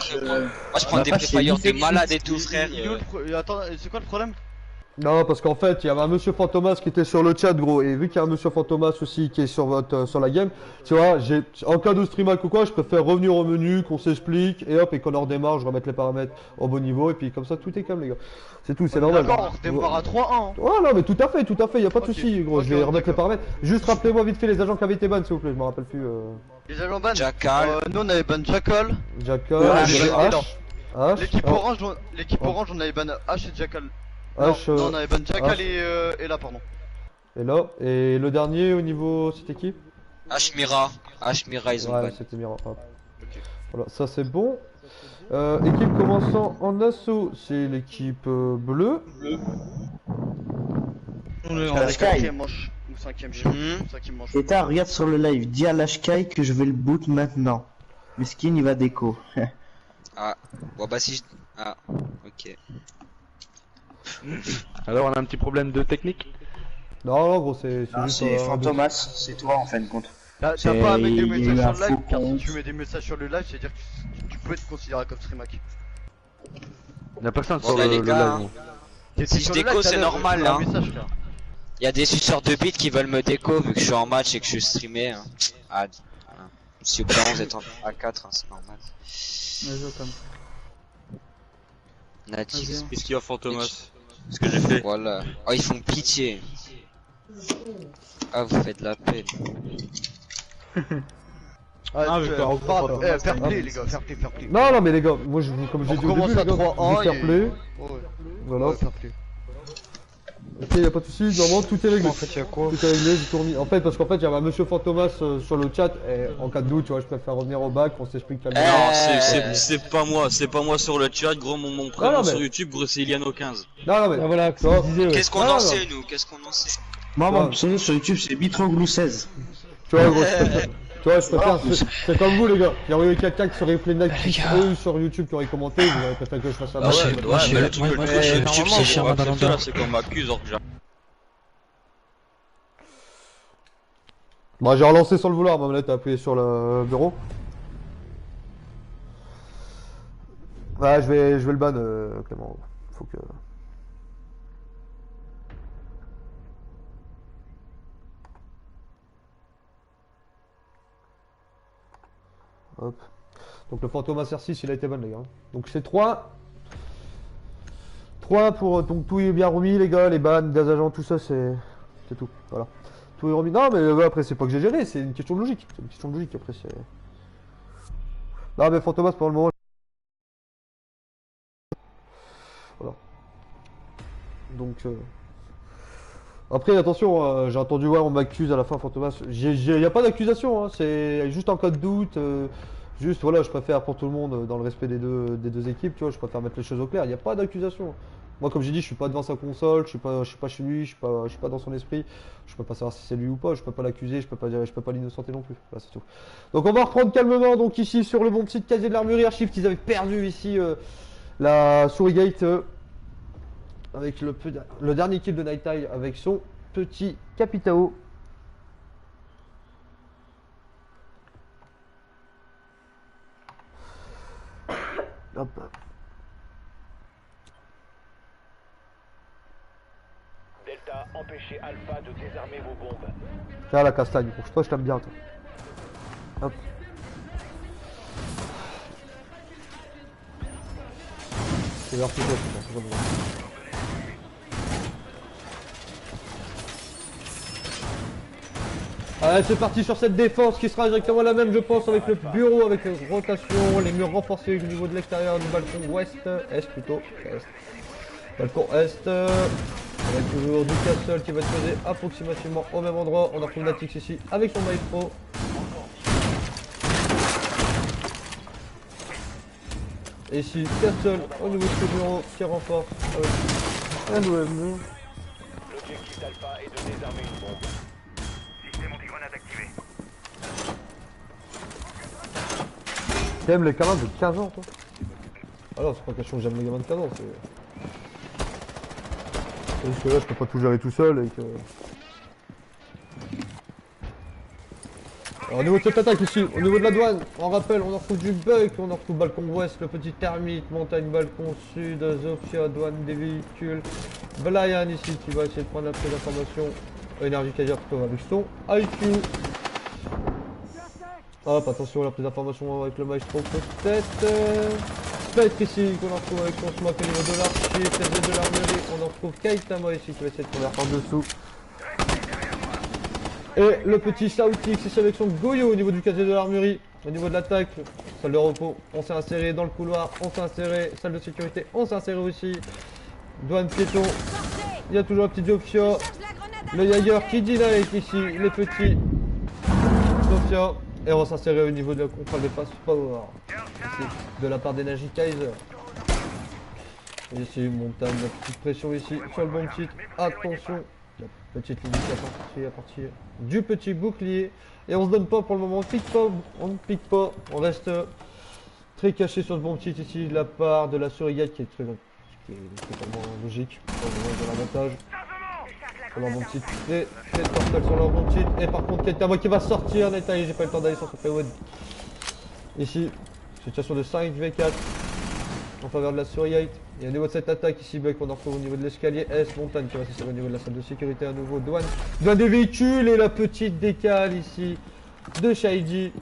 je prends des préfires des malades et tout, frère. Attends, c'est quoi le problème? Non, parce qu'en fait, il y avait un monsieur Fantomas qui était sur le chat, gros, et vu qu'il y a un monsieur Fantomas aussi qui est sur la game, tu vois, en cas de stream ou quoi, je préfère revenir au menu, qu'on s'explique, et hop, et qu'on en redémarre, je remette les paramètres au bon niveau, et puis comme ça, tout est calme, les gars. C'est tout, c'est normal. D'accord, on redémarre à 3-1. Ouais, non, mais tout à fait, y a pas de souci, gros, je vais remettre les d'accord. paramètres. Juste rappelez-moi vite fait les agents qui avaient été ban, s'il vous plaît, je me rappelle plus. Les agents ban. Jackal. Nous on avait ban Jackal. Jackal, Ouais, H, non. H, L'équipe oh. orange, on avait ban H et Jackal. H, Non, on avait Ban Jackal H. et là, pardon. Et là, et le dernier au niveau, c'était qui? Ashmira. Ashmira, ils ont Ouais, ban. c'était Mira. Hop. Ok. Voilà, ça c'est bon. Équipe commençant en assaut, c'est l'équipe bleue. On est en La La Sky. 4ème manche. Ou 5ème, je sais Mhm. plus. 5ème manche. Et t'as, regarde sur le live, dis à Lashkai que je vais le boot maintenant. Miskin il va déco. Ah, bon bah si je... Ah, ok. Alors on a un petit problème de technique. Non, non, gros, c'est Non, juste c'est un Fantomas, c'est toi en fin de compte. T'as C'est- pas à mettre des il y a eu messages un sur le live, faux car si compte. tu mets des messages sur le live, c'est-à-dire que tu peux être considéré comme streamac. Il y a personne Bon, sur bah, le les gars, live. T'étais Si je sur le déco, live, c'est tout à l'heure, normal, j'ai un hein. message, frère. il y a des suceurs de bits qui veulent me déco vu que je suis en match et que je suis streamé. Hein. Ah, voilà. Si au bout d'un moment, vous êtes en A4, hein, c'est normal. Vas-y, Otam. Natix. Vas-y. Qu'est-ce qu'il y a, Fantomas? Ce que j'ai fait. Voilà. Oh, ils font pitié. Ah, vous faites de la peine. Ah, je vais faire reprendre. Fair play, les gars, fair play, fair play. Non, non, mais les gars, moi, comme j'ai On dit au commence début, à les gars, 3-1 du fair et- play. Ouais, Voilà. ouais, fair play. Ok, y a pas de soucis, normalement tout est réglé. En fait, il y a quoi? Tout est réglé, j'ai tout remis. En fait, parce qu'en fait, il y avait un monsieur Fantomas sur le chat, et en cas de doute, tu vois, je préfère revenir au bac, on s'explique calmement. Non, c'est pas moi sur le chat, gros, mon prénom non, mais- sur YouTube, gros, c'est Iliano15. Non, non, mais. Ah voilà, tu vois, Qu'est-ce qu'on non, en non. sait, nous? Qu'est-ce qu'on en sait? Moi, Ouais. mon pseudo sur YouTube, c'est Bitroglou 16. Tu vois, gros, tu vois, je préfère. C'est comme vous, les gars. Il y aurait eu quelqu'un qui serait plein d'actifs sur YouTube qui aurait commenté, vous auriez préféré que je fasse ça. Ah, ouais, c'est- mais- moi, mais le truc, moi, le moi, truc, sur normalement, YouTube, c'est c'est cher, pas Madame accepté, là, Lambert. c'est qu'on m'accuse, or que j'ai... Bah, j'ai relancé sans le vouloir, ma manette a appuyé sur le bureau. Ouais, je vais le ban, Clément. Faut que. Hop. Donc le Fantomas R6 il a été ban, les gars. Donc c'est 3. 3 pour. Donc tout est bien remis, les gars, les bans, des agents, tout ça, c'est tout. Voilà. Tout est remis. Non, mais après, c'est pas que j'ai géré, c'est une question de logique. C'est une question de logique, après, c'est. Non, mais Fantomas, pour le moment. Voilà. Donc. Après, attention, j'ai entendu, ouais, on m'accuse à la fin, Fantomas. Y a pas d'accusation, hein, c'est juste en cas de doute. Juste, voilà, je préfère pour tout le monde, dans le respect des deux équipes, tu vois, je préfère mettre les choses au clair. Il n'y a pas d'accusation. Moi, comme j'ai dit, je suis pas devant sa console, je suis pas chez lui, je suis pas dans son esprit. Je peux pas savoir si c'est lui ou pas, je peux pas l'accuser, je peux pas l'innocenter non plus. Voilà, c'est tout. Donc, on va reprendre calmement, donc ici, sur le bon petit casier de l'armurerie archive qu'ils avaient perdu ici, la Souris Gate, avec le dernier kill de Night Eye avec son petit Capitao. Hop. Delta, empêchez Alpha de désarmer vos bombes. Tiens la castagne, toi je t'aime bien toi. Hop. C'est leur plutôt, c'est pas bon. Allez, c'est parti sur cette défense qui sera directement la même, je pense, avec le bureau, avec les rotations, les murs renforcés au niveau de l'extérieur du balcon est plutôt, est. Balcon est, avec toujours Newcastle qui va se poser approximativement au même endroit. On a retrouve Natix ici avec son maestro. Et ici, Castle au niveau de ce bureau qui renforce avec un OM. L'objectif d'Alpha est de désarmer une bombe. T'aimes les gamins de 15 ans, toi? Alors, c'est pas question que j'aime les gamins de 15 ans, c'est juste que là, je peux pas tout gérer tout seul et que. Alors, au niveau de cette attaque ici, au niveau de la douane, on rappelle, on en retrouve du Buck, on en retrouve balcon ouest, le petit termite, montagne, balcon sud, Zofia, douane des véhicules, Brian ici qui va essayer de prendre la prise d'information, énergie quasir plutôt avec son IQ. Hop, attention à la prise d'information avec le maestro peut-être. Spectre ici qu'on en retrouve avec son smoke au niveau de l'archive, casier de l'armurerie, on en retrouve Kaitama ici qui va essayer de prendre par dessous. Et le petit Sautix ici avec son Goyo au niveau du casier de l'armurerie, au niveau de l'attaque, salle de repos, on s'est inséré dans le couloir, on s'est inséré, salle de sécurité, on s'est inséré aussi. Douane piéton. Il y a toujours un petit Zofia. Le Jaeger qui dynamite ici, les petits. Zofia. Et on va s'insérer au niveau de la contrôle des fast power. Ici, de la part d'Energy Kaiser. Et ici, montagne, la petite pression ici sur le bon titre. Attention. La petite limite à partir du petit bouclier. Et on se donne pas pour le moment, on ne pique pas, on reste très caché sur ce bon titre ici de la part de la Surigate qui est totalement logique, de l'avantage. Sur leur bon titre, très tortal sur leur bon titre. Et par contre, Ketama qui va sortir, Netaï, j'ai pas eu le temps d'aller sur ce paywood. Ici, situation de 5v4 en faveur de la Surigate. Et au niveau de cette attaque ici, Buck, on en retrouve au niveau de l'escalier S, Montagne qui va s'assurer au niveau de la salle de sécurité à nouveau, douane des véhicules et la petite décale ici de Shady.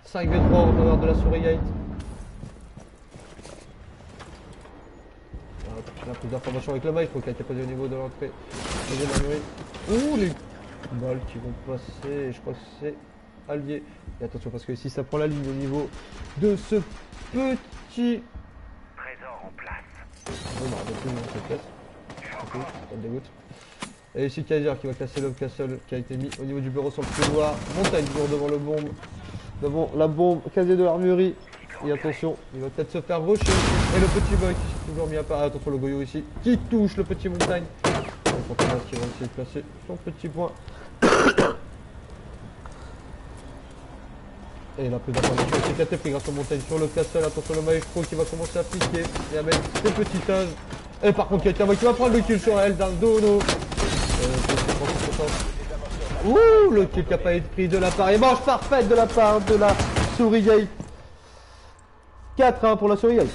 5v3 en faveur de la Surigate. On a plus d'informations avec le mail, je crois qu'il a été posé au niveau de l'entrée. Ouh, les balles qui vont passer, et je crois que c'est allié. Et attention parce que ici ça prend la ligne au niveau de ce petit Trésor en place. on me rappelle plus le nom de cette pièce. Ok, ça me dégoûte. Et ici Kaiser qui va casser l'homme castle qui a été mis au niveau du bureau sur le couloir. Montagne toujours devant le bombe. Devant la bombe, casier de l'armurerie. Et attention, il va peut-être se faire rocher. Et le petit Buck, toujours mis à part. Attention le Goyo ici, qui touche le petit Montagne. Et Fantomas qui va essayer de placer son petit point. Et la plus d'informations c'est qu'il a été pris grâce au Montagne sur le castle. Attention le maestro qui va commencer à piquer et à mettre ses petits âges. Et par contre quelqu'un qui va prendre le kill sur elle dans le dono. Ouh, le kill qui a pas été pris de la part. Et manche parfaite de la part de la Surigate. 4-1 pour la Surigate.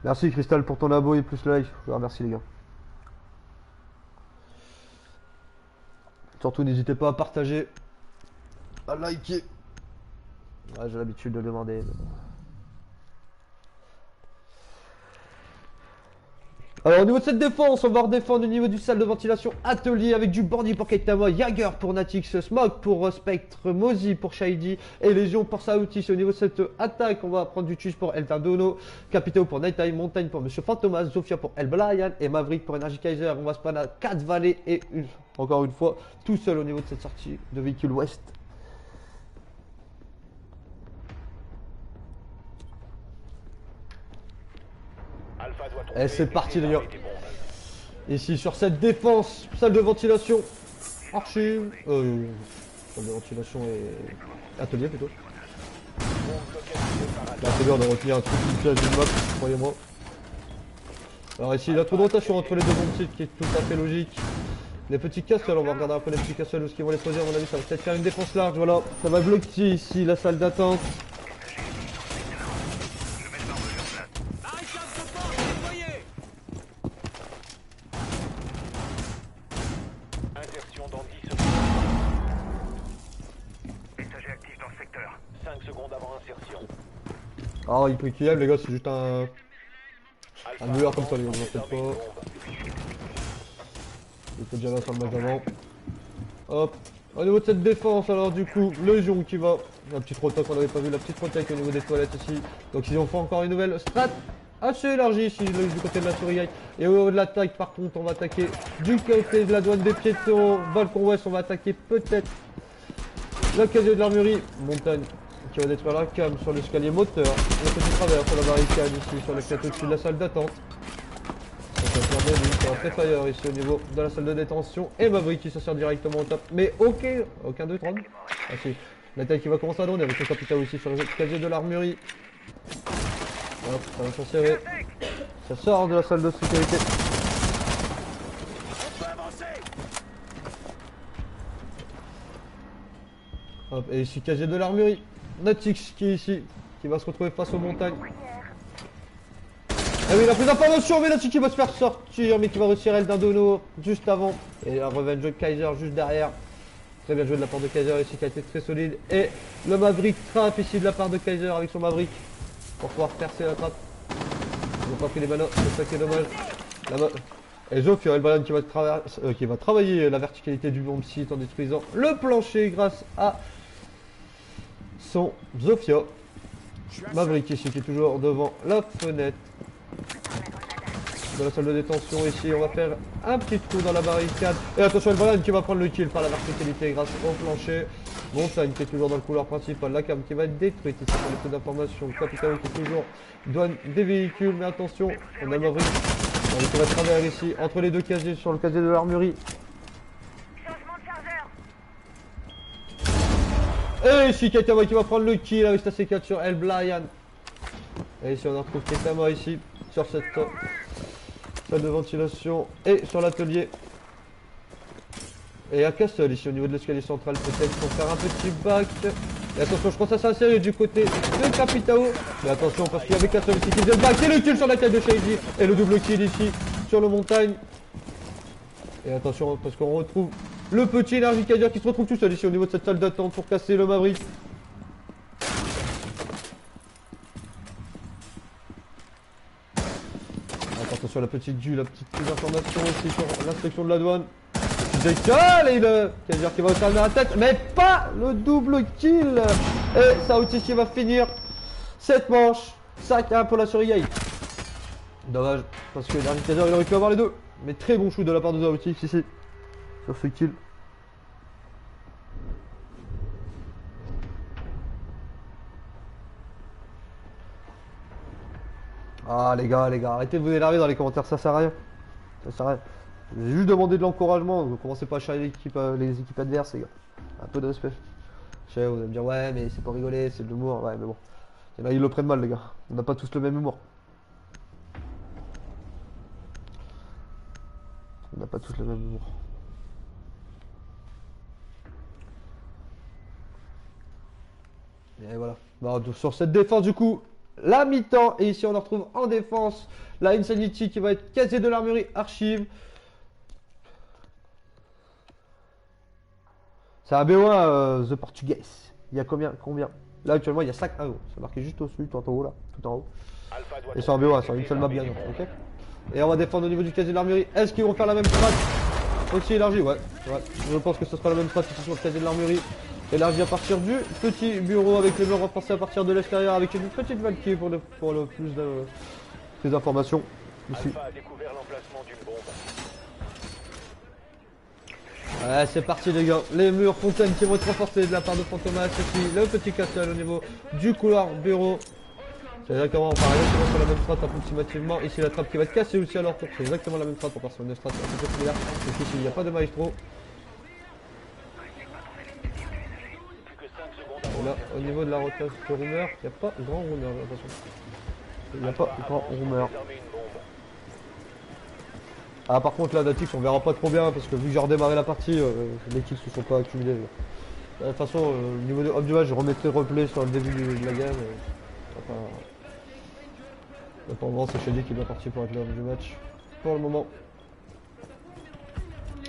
Merci Crystal pour ton abo et plus le like. Je vous remercie les gars. Surtout n'hésitez pas à partager, à liker. Ouais, j'ai l'habitude de le demander. Mais bon. Alors au niveau de cette défense, on va redéfendre au niveau du salle de ventilation atelier avec du bandit pour Kaitama, Jaeger pour Natix, Smoke pour Spectre, Mozi pour Shady et Légion pour Saoutis. Au niveau de cette attaque, on va prendre du Twitch pour Eltardono, Capitao pour Night Time, Montagne pour Monsieur Fantomas, Zofia pour El Brian et Maverick pour Energy Kaiser. On va se prendre à 4 vallées et encore une fois tout seul au niveau de cette sortie de véhicule ouest. Et c'est parti les gars. Ici sur cette défense, salle de ventilation, archive, salle de ventilation et atelier plutôt. Là c'est bien de retenir un truc qui piège d'une map, croyez-moi. Alors ici il y a trop de rotation entre les deux bons sites qui est tout à fait logique. Les petits castles, on va regarder un peu les petits castles où ce qu'ils vont les poser, à mon avis ça va peut-être faire une défense large, voilà. Ça va bloquer ici la salle d'attente. Ah, il prie qu'il aime les gars, c'est juste un mouilleur comme ça les gars, vous en faites pas. Il était déjà là sur le match d'avant. Hop. Au niveau de cette défense, alors du coup, Légion qui va. La petite rotaque, on n'avait pas vu la petite rotaque au niveau des toilettes ici. Donc ils ont fait encore une nouvelle strat assez élargie ici du côté de la Surigate. Et au niveau de l'attaque, par contre, on va attaquer du côté de la douane des piétons. Balcon ouest, on va attaquer peut-être le casier de l'armurerie. Montagne qui va détruire la cam sur l'escalier moteur. Le petit travers sur la barricade ici, sur le plateau au-dessus de la salle d'attente. On va faire bien lui, c'est un Free Fire ici au niveau de la salle de détention. Et Maverick qui s'assure directement au top. Mais ok, aucun 2-30. Ah si, l'attaque qui va commencer à donner avec le capital ici sur le casier de l'armurerie. Hop, ça va s'insérer. Ça sort de la salle de sécurité. Hop, et ici casier de l'armurerie. Natix qui est ici, qui va se retrouver face aux montagnes. Ah oui, il a plus d'informations, mais Natix qui va se faire sortir, mais qui va retirer le Dindono juste avant. Et la revenge de Kaiser juste derrière. Très bien joué de la part de Kaiser ici qui a été très solide. Et le Maverick trap ici de la part de Kaiser avec son Maverick pour pouvoir percer la trappe. Ils n'ont pas pris les manos, c'est ça qui est dommage. Et Zofia Elbalan qui va travailler la verticalité du bomb site en détruisant le plancher grâce à son Zofia. Maverick ici qui est toujours devant la fenêtre de la salle de détention. Ici on va faire un petit trou dans la barricade. Et attention Elbalan qui va prendre le kill par la verticalité grâce au plancher. Montagne qui est toujours dans le couloir principal. La cam qui va être détruite ici pour les peu d'informations. Capitano qui est toujours douane des véhicules. Mais attention, on a Maverick qui va travailler ici entre les deux casiers sur le casier de l'armurerie. Et ici Kaitama qui va prendre le kill avec sa C4 sur Elbalan. Et ici on retrouve Kaitama ici sur cette salle de ventilation et sur l'atelier. Et à Castle ici au niveau de l'escalier central peut-être pour faire un petit back. Et attention, je pense à ça sérieux du côté de Capitao. Mais attention parce qu'il y avait Castle ici qui faisait le back. Et le kill sur la tête de Shady. Et le double kill ici sur le montagne. Et attention parce qu'on retrouve le petit énergie Kadir qui se retrouve tout seul ici au niveau de cette salle d'attente pour casser le Maverick. Attention la petite vue, la petite information aussi sur l'instruction de la douane. Décale et le Kadir qui va au terme de la tête, mais pas le double kill. Et Saouti qui va finir cette manche. 5-1 pour la Surigay. Dommage, parce que dernier Kadir il aurait pu avoir les deux. Mais très bon shoot de la part de Saouti ici sur ce kill. Ah les gars, arrêtez de vous énerver dans les commentaires, ça sert à rien. Ça sert à rien. J'ai juste demandé de l'encouragement, vous commencez pas à charrier les équipes adverses les gars. Un peu de respect. Je sais, vous allez me dire ouais mais c'est pour rigoler, c'est de l'humour, ouais mais bon. Et là ils le prennent mal les gars, on n'a pas tous le même humour. On n'a pas tous le même humour. Et voilà. Bon, sur cette défense du coup, la mi-temps. Et ici on la retrouve en défense. La Insanity qui va être casier de l'armurerie archive. C'est un B1 The Portuguese. Il y a combien Là actuellement il y a 5 1. C'est marqué juste au-dessus, tout en haut là. Tout en haut. Et c'est un B1, c'est une seule map bien. Ok. Et on va défendre au niveau du casier de l'armurerie. Est-ce qu'ils vont faire la même strat aussi élargie? Ouais. Je pense que ce sera la même strat ici sur le casier de l'armurerie. Élargi à partir du petit bureau avec les murs renforcés à partir de l'extérieur avec une petite valkyrie pour le plus d'informations ici. Ouais, c'est parti les gars, les murs fontaines qui vont être renforcés de la part de Fantomas ici, le petit castle au niveau du couloir bureau. C'est exactement pareil, c'est sur la même strat approximativement. Ici la trappe qui va être cassée aussi à leur tour, c'est exactement la même strat pour passer une strat un peu similaire. Ici il n'y a pas de maestro. Et là, au niveau de la rotation rumeur, il n'y a pas grand rumeur, j'ai l'impression. Il n'y a pas grand rumeur. Ah, par contre, là, Datix, on verra pas trop bien parce que vu que j'ai redémarré la partie, les kills se sont pas accumulés. De toute façon, au niveau de du match, je remettrai replay sur le début de la game. Pour le moment, c'est Shady qui est bien parti pour être l'homme du match. Pour le moment.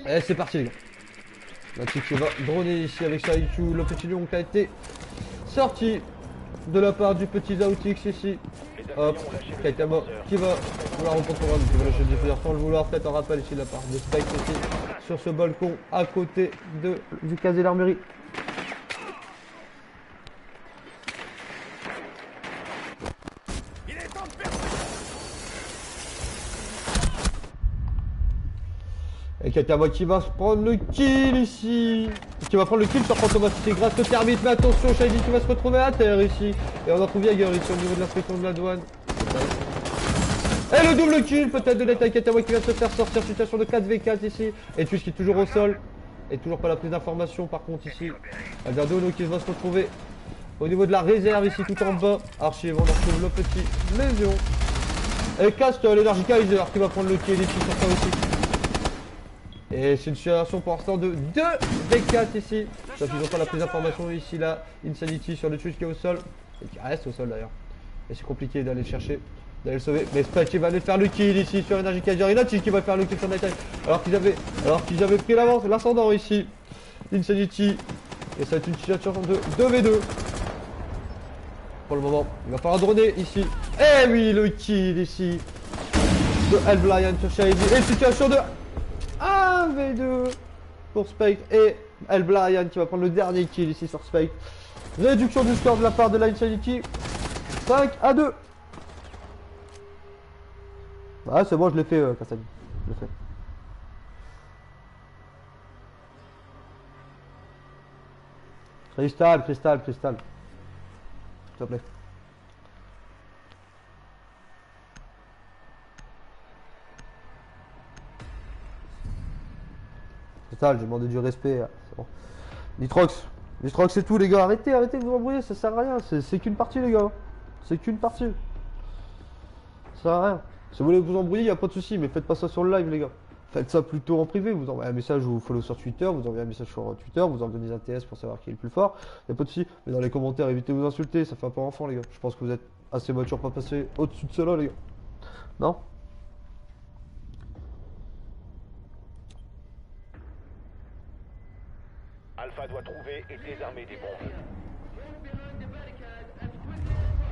Et c'est parti, les gars. La petite qui va droner ici avec sa IQ, le petit lion qui a été sorti de la part du petit Zautix ici. Hop, Kaitama qui va vouloir reprendre son run, qui va lâcher le diffuseur sans le vouloir. Peut-être un rappel ici de la part de Spike ici sur ce balcon à côté du casier d'armurerie. Et Kaitama qui va se prendre le kill ici. Qui va prendre le kill sur Fantomas ici grâce au thermite. Mais attention, Shady qui va se retrouver à terre ici. Et on retrouve Jaeger ici au niveau de l'inspection de la douane. Et le double kill peut-être de l'État Kaitama qui va se faire sortir. Situation de 4v4 ici. Et Twitch qui est toujours au sol. Et toujours pas la prise d'information par contre ici. Alberdono qui va se retrouver au niveau de la réserve ici tout en bas. Archive, on retrouve le petit Lésion. Et Castle, l'Energy Kaiser qui va prendre le kill ici sur ça aussi. Et c'est une situation pour l'instant de 2v4 ici. Sauf qu'ils n'ont pas la prise d'information ici là. Insanity sur le Twitch qui est au sol. Et qui reste au sol d'ailleurs. Et c'est compliqué d'aller le chercher, d'aller le sauver. Mais Spike va aller faire le kill ici sur Energy Kadir. Inachi qui va faire le kill sur Nighttime. Alors qu'ils avaient pris l'avance, l'ascendant ici. Insanity. Et ça va être une situation de 2v2. Pour le moment, il va falloir droner ici. Eh oui, le kill ici. de Elblion sur Shady. Et situation de 1v2 pour Spectre. Et Elblion qui va prendre le dernier kill ici sur Spectre. Réduction du score de la part de l'Insanity. 5-2. Ah c'est bon, je l'ai fait, Kassani. Je l'ai fait. Cristal. S'il te plaît. Cristal, j'ai demandé du respect. C'est bon. Nitrox c'est tout les gars. Arrêtez de vous embrouiller, ça sert à rien. C'est qu'une partie les gars. C'est qu'une partie. Ça sert à rien. Si vous voulez vous embrouiller, y a pas de souci, mais faites pas ça sur le live les gars. Faites ça plutôt en privé, vous envoyez un message ou vous follow sur Twitter, vous envoyez un message sur Twitter, vous organisez un TS pour savoir qui est le plus fort. Y a pas de souci, mais dans les commentaires, évitez de vous insulter, ça fait un peu enfant les gars. Je pense que vous êtes assez mature pour pas passer au-dessus de cela les gars. Non? Alpha doit trouver et désarmer des bombes.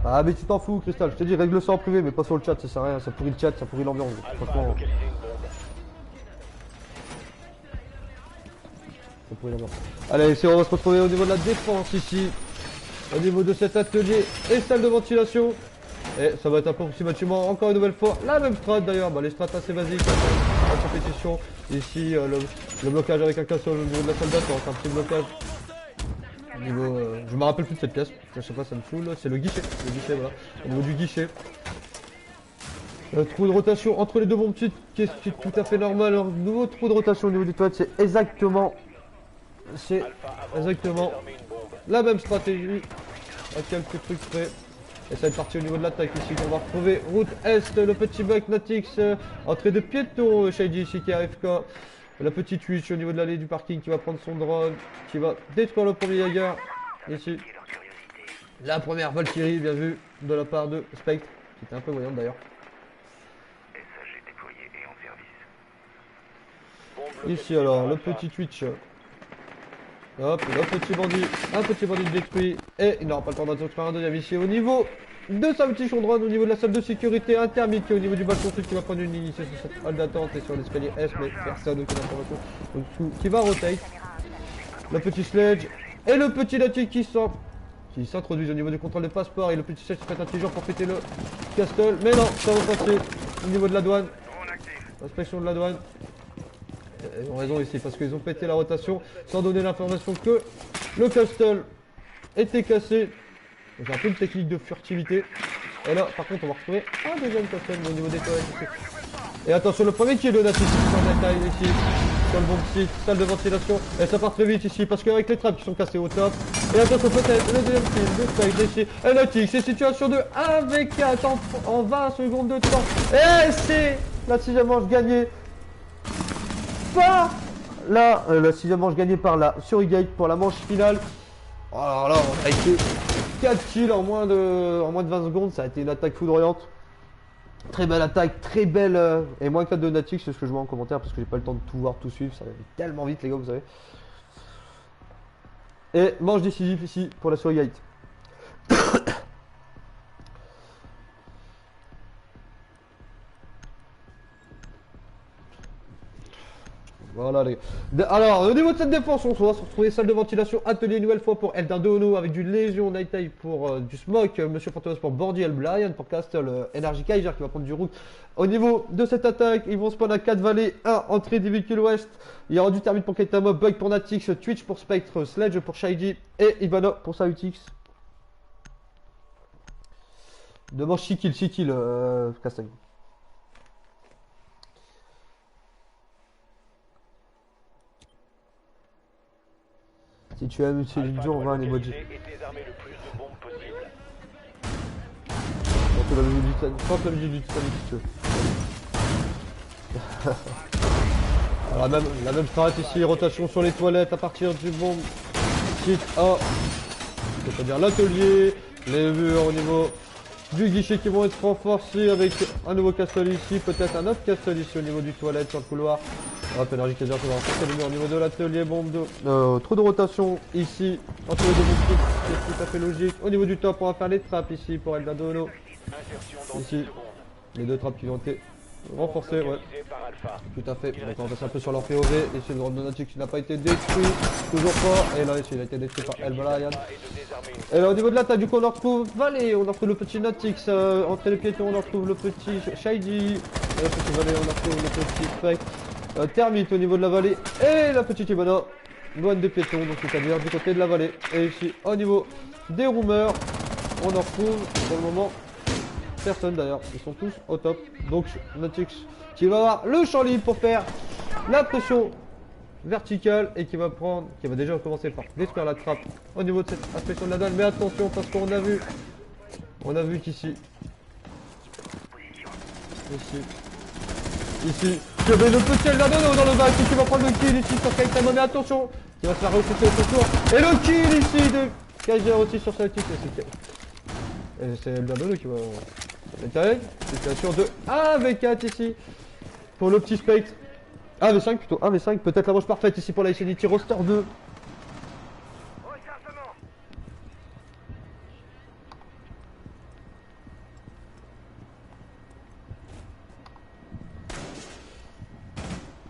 Ah mais tu t'en fous Cristal, je te dis règle ça en privé mais pas sur le chat, ça sert à rien, ça pourrit le chat, ça pourrit l'ambiance. Alpha a Franchement, localisé une bombe. ça pourrit l'ambiance. Allez, on va se retrouver au niveau de la défense ici. Au niveau de cet atelier et salle de ventilation. Et ça va être approximativement encore une nouvelle fois la même strat d'ailleurs, bah, les strats assez basiques en compétition. Ici le blocage avec un casse au niveau de la salle d'attente, un petit blocage. Au niveau, je me rappelle plus de cette pièce, je sais pas, ça me saoule, c'est le guichet, voilà, au niveau du guichet. Trou de rotation entre les deux bombes petites, qui est tout à fait normal. Alors, nouveau trou de rotation au niveau des toilettes, c'est exactement la même stratégie, à quelques trucs près. Et ça va être parti au niveau de l'attaque ici qu'on va retrouver route est, le petit bug Natix, entrée de piéton, Shady ici qui arrive quand. La petite Twitch au niveau de l'allée du parking qui va prendre son drone, qui va détruire le premier Jaeger. Ici. La première Valkyrie, bien vu, de la part de Spectre, qui était un peu voyante d'ailleurs. Ici alors, le petit Twitch. Hop, le petit bandit, un petit bandit détruit. Et il n'aura pas le temps d'en détruire un deuxième ici au niveau de sa petite drone, au niveau de la salle de sécurité interdite qui est au niveau du balcon sud qui va prendre une ligne ici sur cette halle d'attente et sur l'escalier S, mais personne aucune information. Donc qui va rotate. Le petit sledge et le petit Natic qui s'introduisent au niveau du contrôle de passeport et le petit sledge qui fait intelligent pour péter le castle. Mais non, ça va passer au niveau de la douane. Inspection de la douane. Ils ont raison ici parce qu'ils ont pété la rotation sans donner l'information que le castle était cassé. Donc un peu une technique de furtivité. Et là par contre on va retrouver un deuxième castle au niveau des toilettes ici. Et attention, le premier qui est le Natic en détail ici sur le bon site, salle de ventilation. Et ça part très vite ici parce qu'avec les trappes qui sont cassées au top. Et attention peut-être le deuxième kill de Spectre ici. Et Natic, c'est situation de 1v4 en 20 secondes de temps. Et c'est la 6ème manche gagnée par la 6ème manche gagnée par la Surrogate pour la manche finale. Oh, alors là on a été 4 kills en moins de 20 secondes, ça a été une attaque foudroyante. Très belle attaque, très belle et moins 4 de Natic, c'est ce que je vois en commentaire parce que j'ai pas le temps de tout voir, tout suivre, ça va tellement vite les gars, vous savez. Et manche décisive ici pour la Surrogate. Voilà les gars. Alors au niveau de cette défense, on va se retrouver salle de ventilation, atelier une nouvelle fois pour Eldin de Ono avec du Légion, Night Eye pour du Smoke, Monsieur Fantomas pour Bordy, Elblion pour Castle, Energy Kaiser qui va prendre du Rook. Au niveau de cette attaque, ils vont spawn à 4 vallées, 1 entrée des véhicules ouest. Il y aura du Thermite pour Kaitama, Bug pour Natix, Twitch pour Spectre, Sledge pour Shady et Ivano pour Sautix. De manche 6 kills, Castagne. Si tu aimes utiliser le jeu, on va un emoji. Tente la musique du Titanic si tu veux. Alors la même strat ici, rotation sur les toilettes à partir du bon site A. C'est-à-dire l'atelier, les murs au niveau du guichet qui vont être renforcés avec un nouveau castle ici, peut-être un autre castle ici au niveau du toilette sur le couloir. Hop, Energy Kaiser qui va renforcer les murs au niveau de l'atelier, bombe de trou de rotation ici, entre les deux bombes, c'est tout à fait logique. Au niveau du top, on va faire les trappes ici pour Eldin de Ono. Ici, les deux trappes qui ont été renforcé, ouais. Localisé par Alpha. Tout à fait. Donc on va passer un peu sur leur POV. Ici le drone de Natix qui n'a pas été détruit. Toujours pas. Et là ici il a été détruit par El Balayan. Et de désarmer une Et là au niveau de l'attaque du coup on en retrouve Valley, on en retrouve le petit Natix, entre les piétons on en retrouve le petit Shady, et le petit Valley on en retrouve le petit Spectre, Termite au niveau de la vallée, et la petite Ibana, douane des piétons, donc c'est-à-dire du côté de la vallée. Et ici au niveau des roomers, on en retrouve pour le moment personne d'ailleurs, ils sont tous au top. Donc Natix qui va avoir le champ libre pour faire la pression verticale et qui va déjà commencer par détruire la trappe au niveau de cette inspection de la dalle. Mais attention parce qu'on a vu qu'ici, ici, il y avait le petit Eldadono dans le bac qui va prendre le kill ici sur Kaitama. Mais attention, qui va se faire recruter au tour. Et le kill ici de Kaiser aussi sur Celtic. Et c'est Eldadono qui va détailler. Situation de 1v4 ici pour le petit Spectre. 1v5 plutôt, 1v5, peut-être la manche parfaite ici pour la Infinity Roster 2.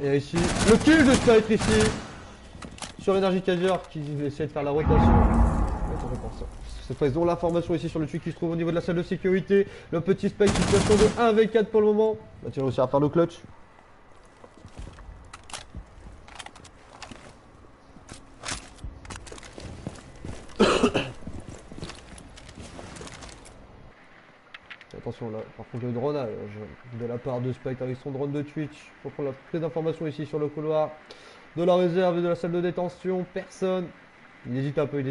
Et ici, le kill de Spectre ici sur Energy Kaiser qui essaie de faire la rotation. Attends, je pense ça. Cette fois ils ont l'information ici sur le truc qui se trouve au niveau de la salle de sécurité. Le petit Spectre, situation de 1v4 pour le moment. Va-t-il réussir à faire le clutch? Attention là, par contre le drone de la part de Spike avec son drone de Twitch pour prendre plus d'informations ici sur le couloir de la réserve et de la salle de détention. Personne. Il hésite un peu, il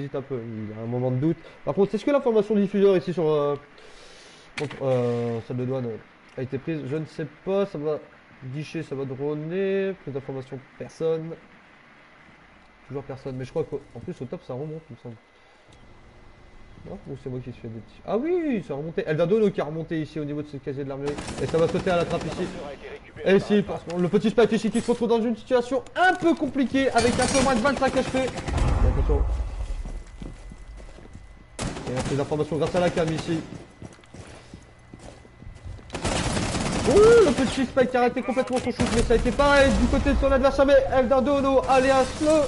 a un moment de doute. Par contre, est-ce que l'information du diffuseur ici sur salle de douane a été prise? Je ne sais pas, ça va guicher, ça va droner. Plus d'informations, personne. Toujours personne, mais je crois qu'en plus au top ça remonte, il me semble. Non, ou c'est moi qui suis fait des petits. Ah oui, ça a remonté. Eldadono qui a remonté ici au niveau de ce casier de l'armurerie. Et ça va sauter à la trappe ici. Et ici, parce que le petit Spike ici qui se retrouve dans une situation un peu compliquée avec un peu moins de 25 HP. Attention. Et on fait des informations grâce à la cam ici. Ouh, le petit Spike qui a arrêté complètement son shoot, mais ça a été pareil du côté de son adversaire. Mais Eldadono, alias le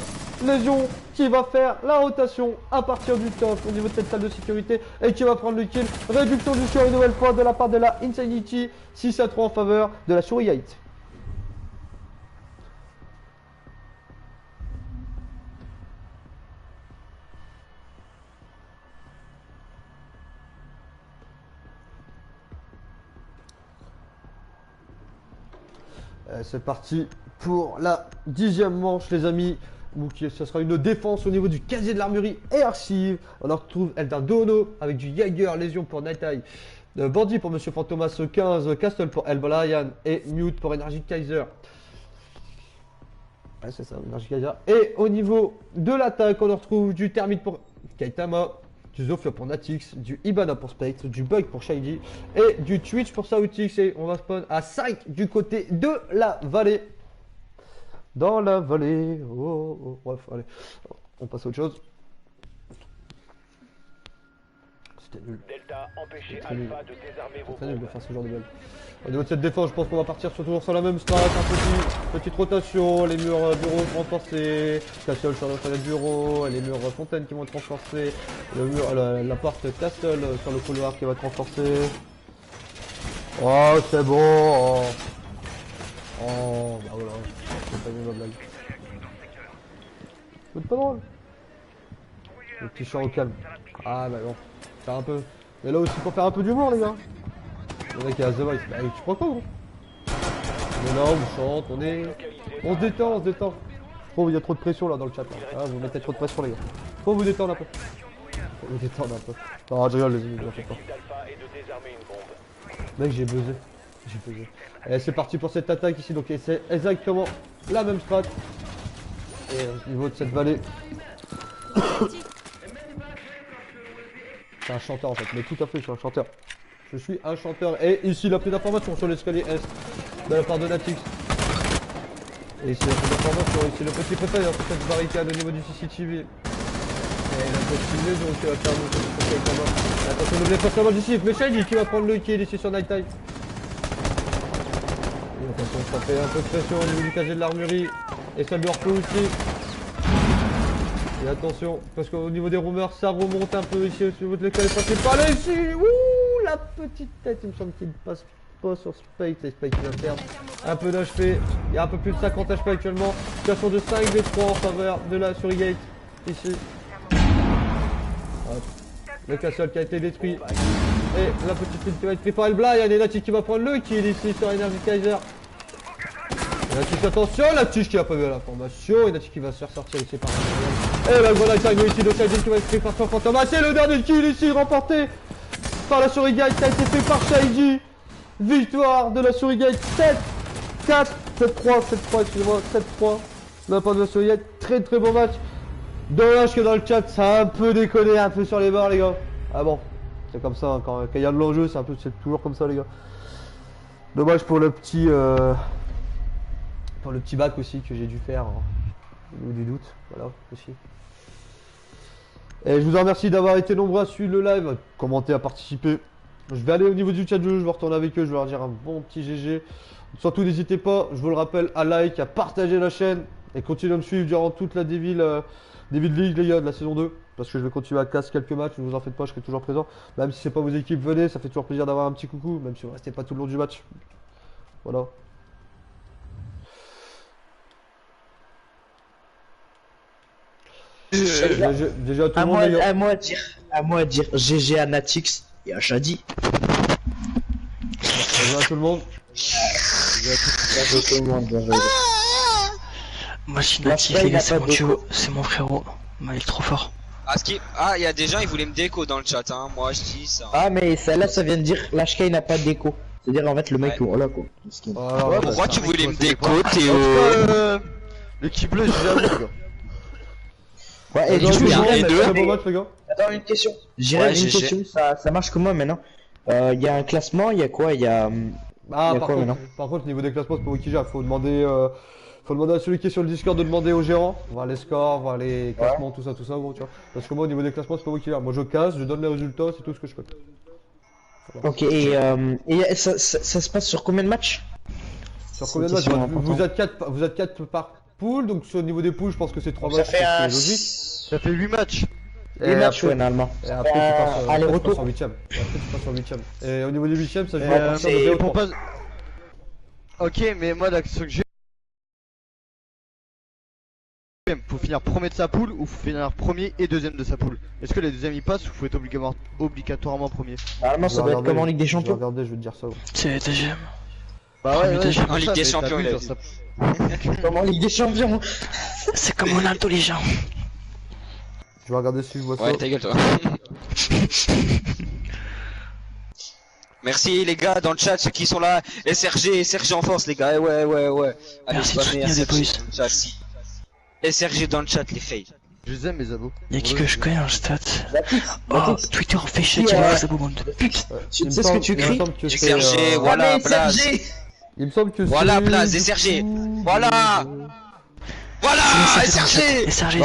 Légion, qui va faire la rotation à partir du top au niveau de cette salle de sécurité et qui va prendre le kill. Réduction du score une nouvelle fois de la part de la Insanity. 6-3 en faveur de la Shurigate. C'est parti pour la 10e manche les amis. Donc ça sera une défense au niveau du casier de l'armurerie et archive. On en retrouve Eldadono avec du Jaeger, Lésion pour Nightai, Bandit pour Monsieur Fantomas 15, Castle pour El Balayan et Mute pour Energy Kaiser. Ouais, c'est ça, Energy Kaiser. Et au niveau de l'attaque, on en retrouve du Termite pour Kaitama, du Zofia pour Natix, du Ibana pour Spectre, du Bug pour Shady et du Twitch pour Sautix. Et on va spawn à 5 du côté de la vallée. Dans la vallée. Oh, bref, allez. On passe à autre chose. C'était nul. Delta, empêchez Très nul. Alpha de désarmer vos C'est très nul de bombes. faire ce genre de balle. Au niveau de cette défense, je pense qu'on va partir toujours sur la même strat. Petite rotation, les murs bureaux renforcés, Castle sur la fenêtre bureau, les murs fontaine qui vont être renforcés, le mur, l'appart Castle sur le couloir qui va être renforcé. Oh, c'est bon. Oh. Oh, bah voilà, c'est pas une blague. C'est pas drôle. Le petit chant au calme. Ah bah non, faire un peu. Mais là aussi pour faire un peu d'humour les gars. Le mec qui a The Voice, bah tu crois quoi gros? On est là, on chante, on se détend, on se détend. Oh il y a trop de pression là dans le chat là. Ah, vous mettez trop de pression les gars. Faut vous détendre un peu. Faut vous détendre un peu. Non je rigole les amis, j'en fais pas. D'Alpha est de désarmer une bombe. Mec j'ai buzzé. Et c'est parti pour cette attaque ici, donc c'est exactement la même strat. Et au niveau de cette vallée. C'est un chanteur en fait, mais tout à fait je suis un chanteur. Je suis un chanteur. Et ici il a plus d'informations sur l'escalier S de la part de Natix. Et ici il a plus d'informations, ici le petit préfet sur cette barricade au niveau du CCTV. Et la petite maison qui va faire le attention, n'oubliez pas seulement d'ici, mais Shady qui va prendre le kill ici sur Night Time. Attention, ça fait un peu de pression au niveau du casier de l'armurerie. Et ça lui repose aussi. Et attention, parce qu'au niveau des rumeurs, ça remonte un peu ici au niveau de l'école principale. Et ici, ouh, la petite tête, il me semble qu'il ne passe pas sur Spike. C'est Spike qui va perdre un peu d'HP. Il y a un peu plus de 50 HP actuellement. Situation de 5v3 en faveur de la Surigate. Ici. Hop. Le castle qui a été détruit. Et la petite fille qui va être prise par Elbla. Il y a Nenatic qui va prendre le kill ici sur Energy Kaiser. Nenatic, attention, la tige qui a pas vu la formation. Nenatic qui va se faire sortir ici par et la grenade time ici de Shahidi qui va être pris par son fantôme. C'est le dernier kill ici remporté par la Surigate qui a été fait par Shahidi. Victoire de la Surigate 7-4, 7-3, 7-3, excusez-moi, 7-3. La part de la Surigate, très très bon match. Dommage que dans le chat ça a un peu déconné un peu sur les bords les gars. Ah bon, c'est comme ça hein, quand il y a de l'enjeu, c'est toujours comme ça les gars. Dommage pour le petit bac aussi que j'ai dû faire hein, au niveau du doute, voilà aussi. Et je vous remercie d'avoir été nombreux à suivre le live, à commenter, à participer. Je vais aller au niveau du chat de jeu, je vais retourner avec eux, je vais leur dire un bon petit GG. Surtout n'hésitez pas, je vous le rappelle, à like, à partager la chaîne et continuez à me suivre durant toute la Devil League les gars de la saison 2. Parce que je vais continuer à casser quelques matchs, ne vous en faites pas, je serai toujours présent. Même si c'est pas vos équipes, venez, ça fait toujours plaisir d'avoir un petit coucou, même si vous restez pas tout le long du match. Voilà. Déjà tout le monde les gars. À moi à dire GG à Natix et à Shadi. Bonjour à tout le monde. Moi, je suis natif, les gars, c'est mon duo, c'est mon frérot. Bah, il est trop fort. Ah, il y a des gens, ils voulaient me déco dans le chat, hein. Moi, je dis ça. Ah, mais celle-là, ça vient de dire Lashkai n'a pas de déco. C'est-à-dire, en fait, le mec, voilà quoi. Pourquoi tu voulais me déco, Théo? Le qui bleu, j'ai jamais, les gars. Ouais, et du coup, Jérém, attends, une question. Jérém, une question, ça marche comment maintenant? Il y a un classement, il y a quoi? Il y a. Ah, par contre, au niveau des classements, c'est pas moi qui gère. Faut demander à celui qui est sur le Discord de demander au gérant, voir les scores, voir les classements, tout ça, gros, tu vois. Parce que moi, au niveau des classements, c'est pas moi qui gère. Moi, je casse, je donne les résultats, c'est tout ce que je fais. Voilà. Ok, et ça se passe sur combien de matchs? Sur combien de matchs? Vous êtes 4 par pool, donc au niveau des poules, je pense que c'est 3 matchs. Ça fait logique. Ça fait 8 matchs. 8 matchs, ouais, normalement. Et après, tu passes en 8ème. Et après, tu passes en 8ème. Et au niveau des 8ème, ça joue Ok, mais moi, la question que j'ai. Faut finir premier de sa poule ou faut finir premier et deuxième de sa poule? Est-ce que les deuxièmes ils passent ou faut être obligatoirement premier? Normalement, ça doit être comme en Ligue des Champions. Regardez, je vais te dire ça. C'est deuxième. Bah ouais, en Ligue des Champions, il a dit. Comme en Ligue des Champions. C'est comme Ronaldo, les gens. Je vais regarder si je vois ça. Ouais, ta gueule, toi. Merci les gars dans le chat, ceux qui sont là. SRG en force les gars, ouais. Allez, merci de soutenir les boys. SRG dans le chat les fails. Je les aime mes abos. Y'a qui que je connais en stat? Oh, Twitter fait chier, les abos, bande de putes. Tu sais ce que tu cries? SRG, voilà, place. Il me semble que voilà, place, SRG. Voilà. Voilà, SRG. SRG.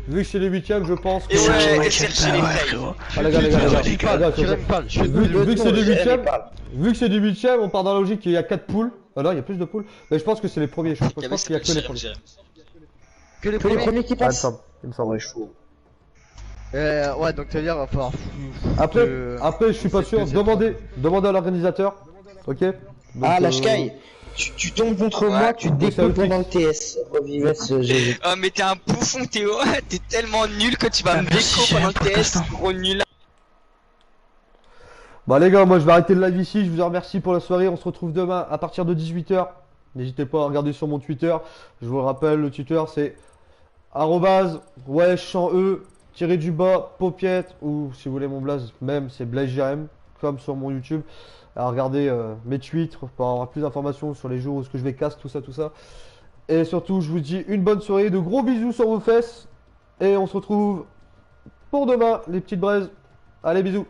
Vu que c'est les 8ème, je pense que. Et ouais, SRG les fails. Ah, les gars, vu que c'est du 8ème, on part dans la logique qu'il y a 4 poules. Ah non, il y a plus de poules. Mais je pense que c'est les premiers. Je pense qu'il y a que les premiers. Que les premiers qui passent? Il me semble. Ouais, chaud. Ouais, donc ça veut dire va falloir. Après, je suis pas sûr. Demandez à l'organisateur. Ok. Ah, Lashkai. Tu tombes contre moi, tu découpes pendant le TS. Revives GG. Oh, mais t'es un bouffon, Théo. T'es tellement nul que tu vas me déco pendant le TS. Gros nul. Bah les gars, moi je vais arrêter le live ici, je vous remercie pour la soirée, on se retrouve demain à partir de 18h. N'hésitez pas à regarder sur mon Twitter, je vous le rappelle, le Twitter c'est @wesh1e_ paupiette, ou si vous voulez mon blaze même c'est BlazeJRM, comme sur mon YouTube. Alors regardez mes tweets pour avoir plus d'informations sur les jours où ce que je vais casser, tout ça. Et surtout je vous dis une bonne soirée, de gros bisous sur vos fesses, et on se retrouve pour demain les petites braises. Allez bisous.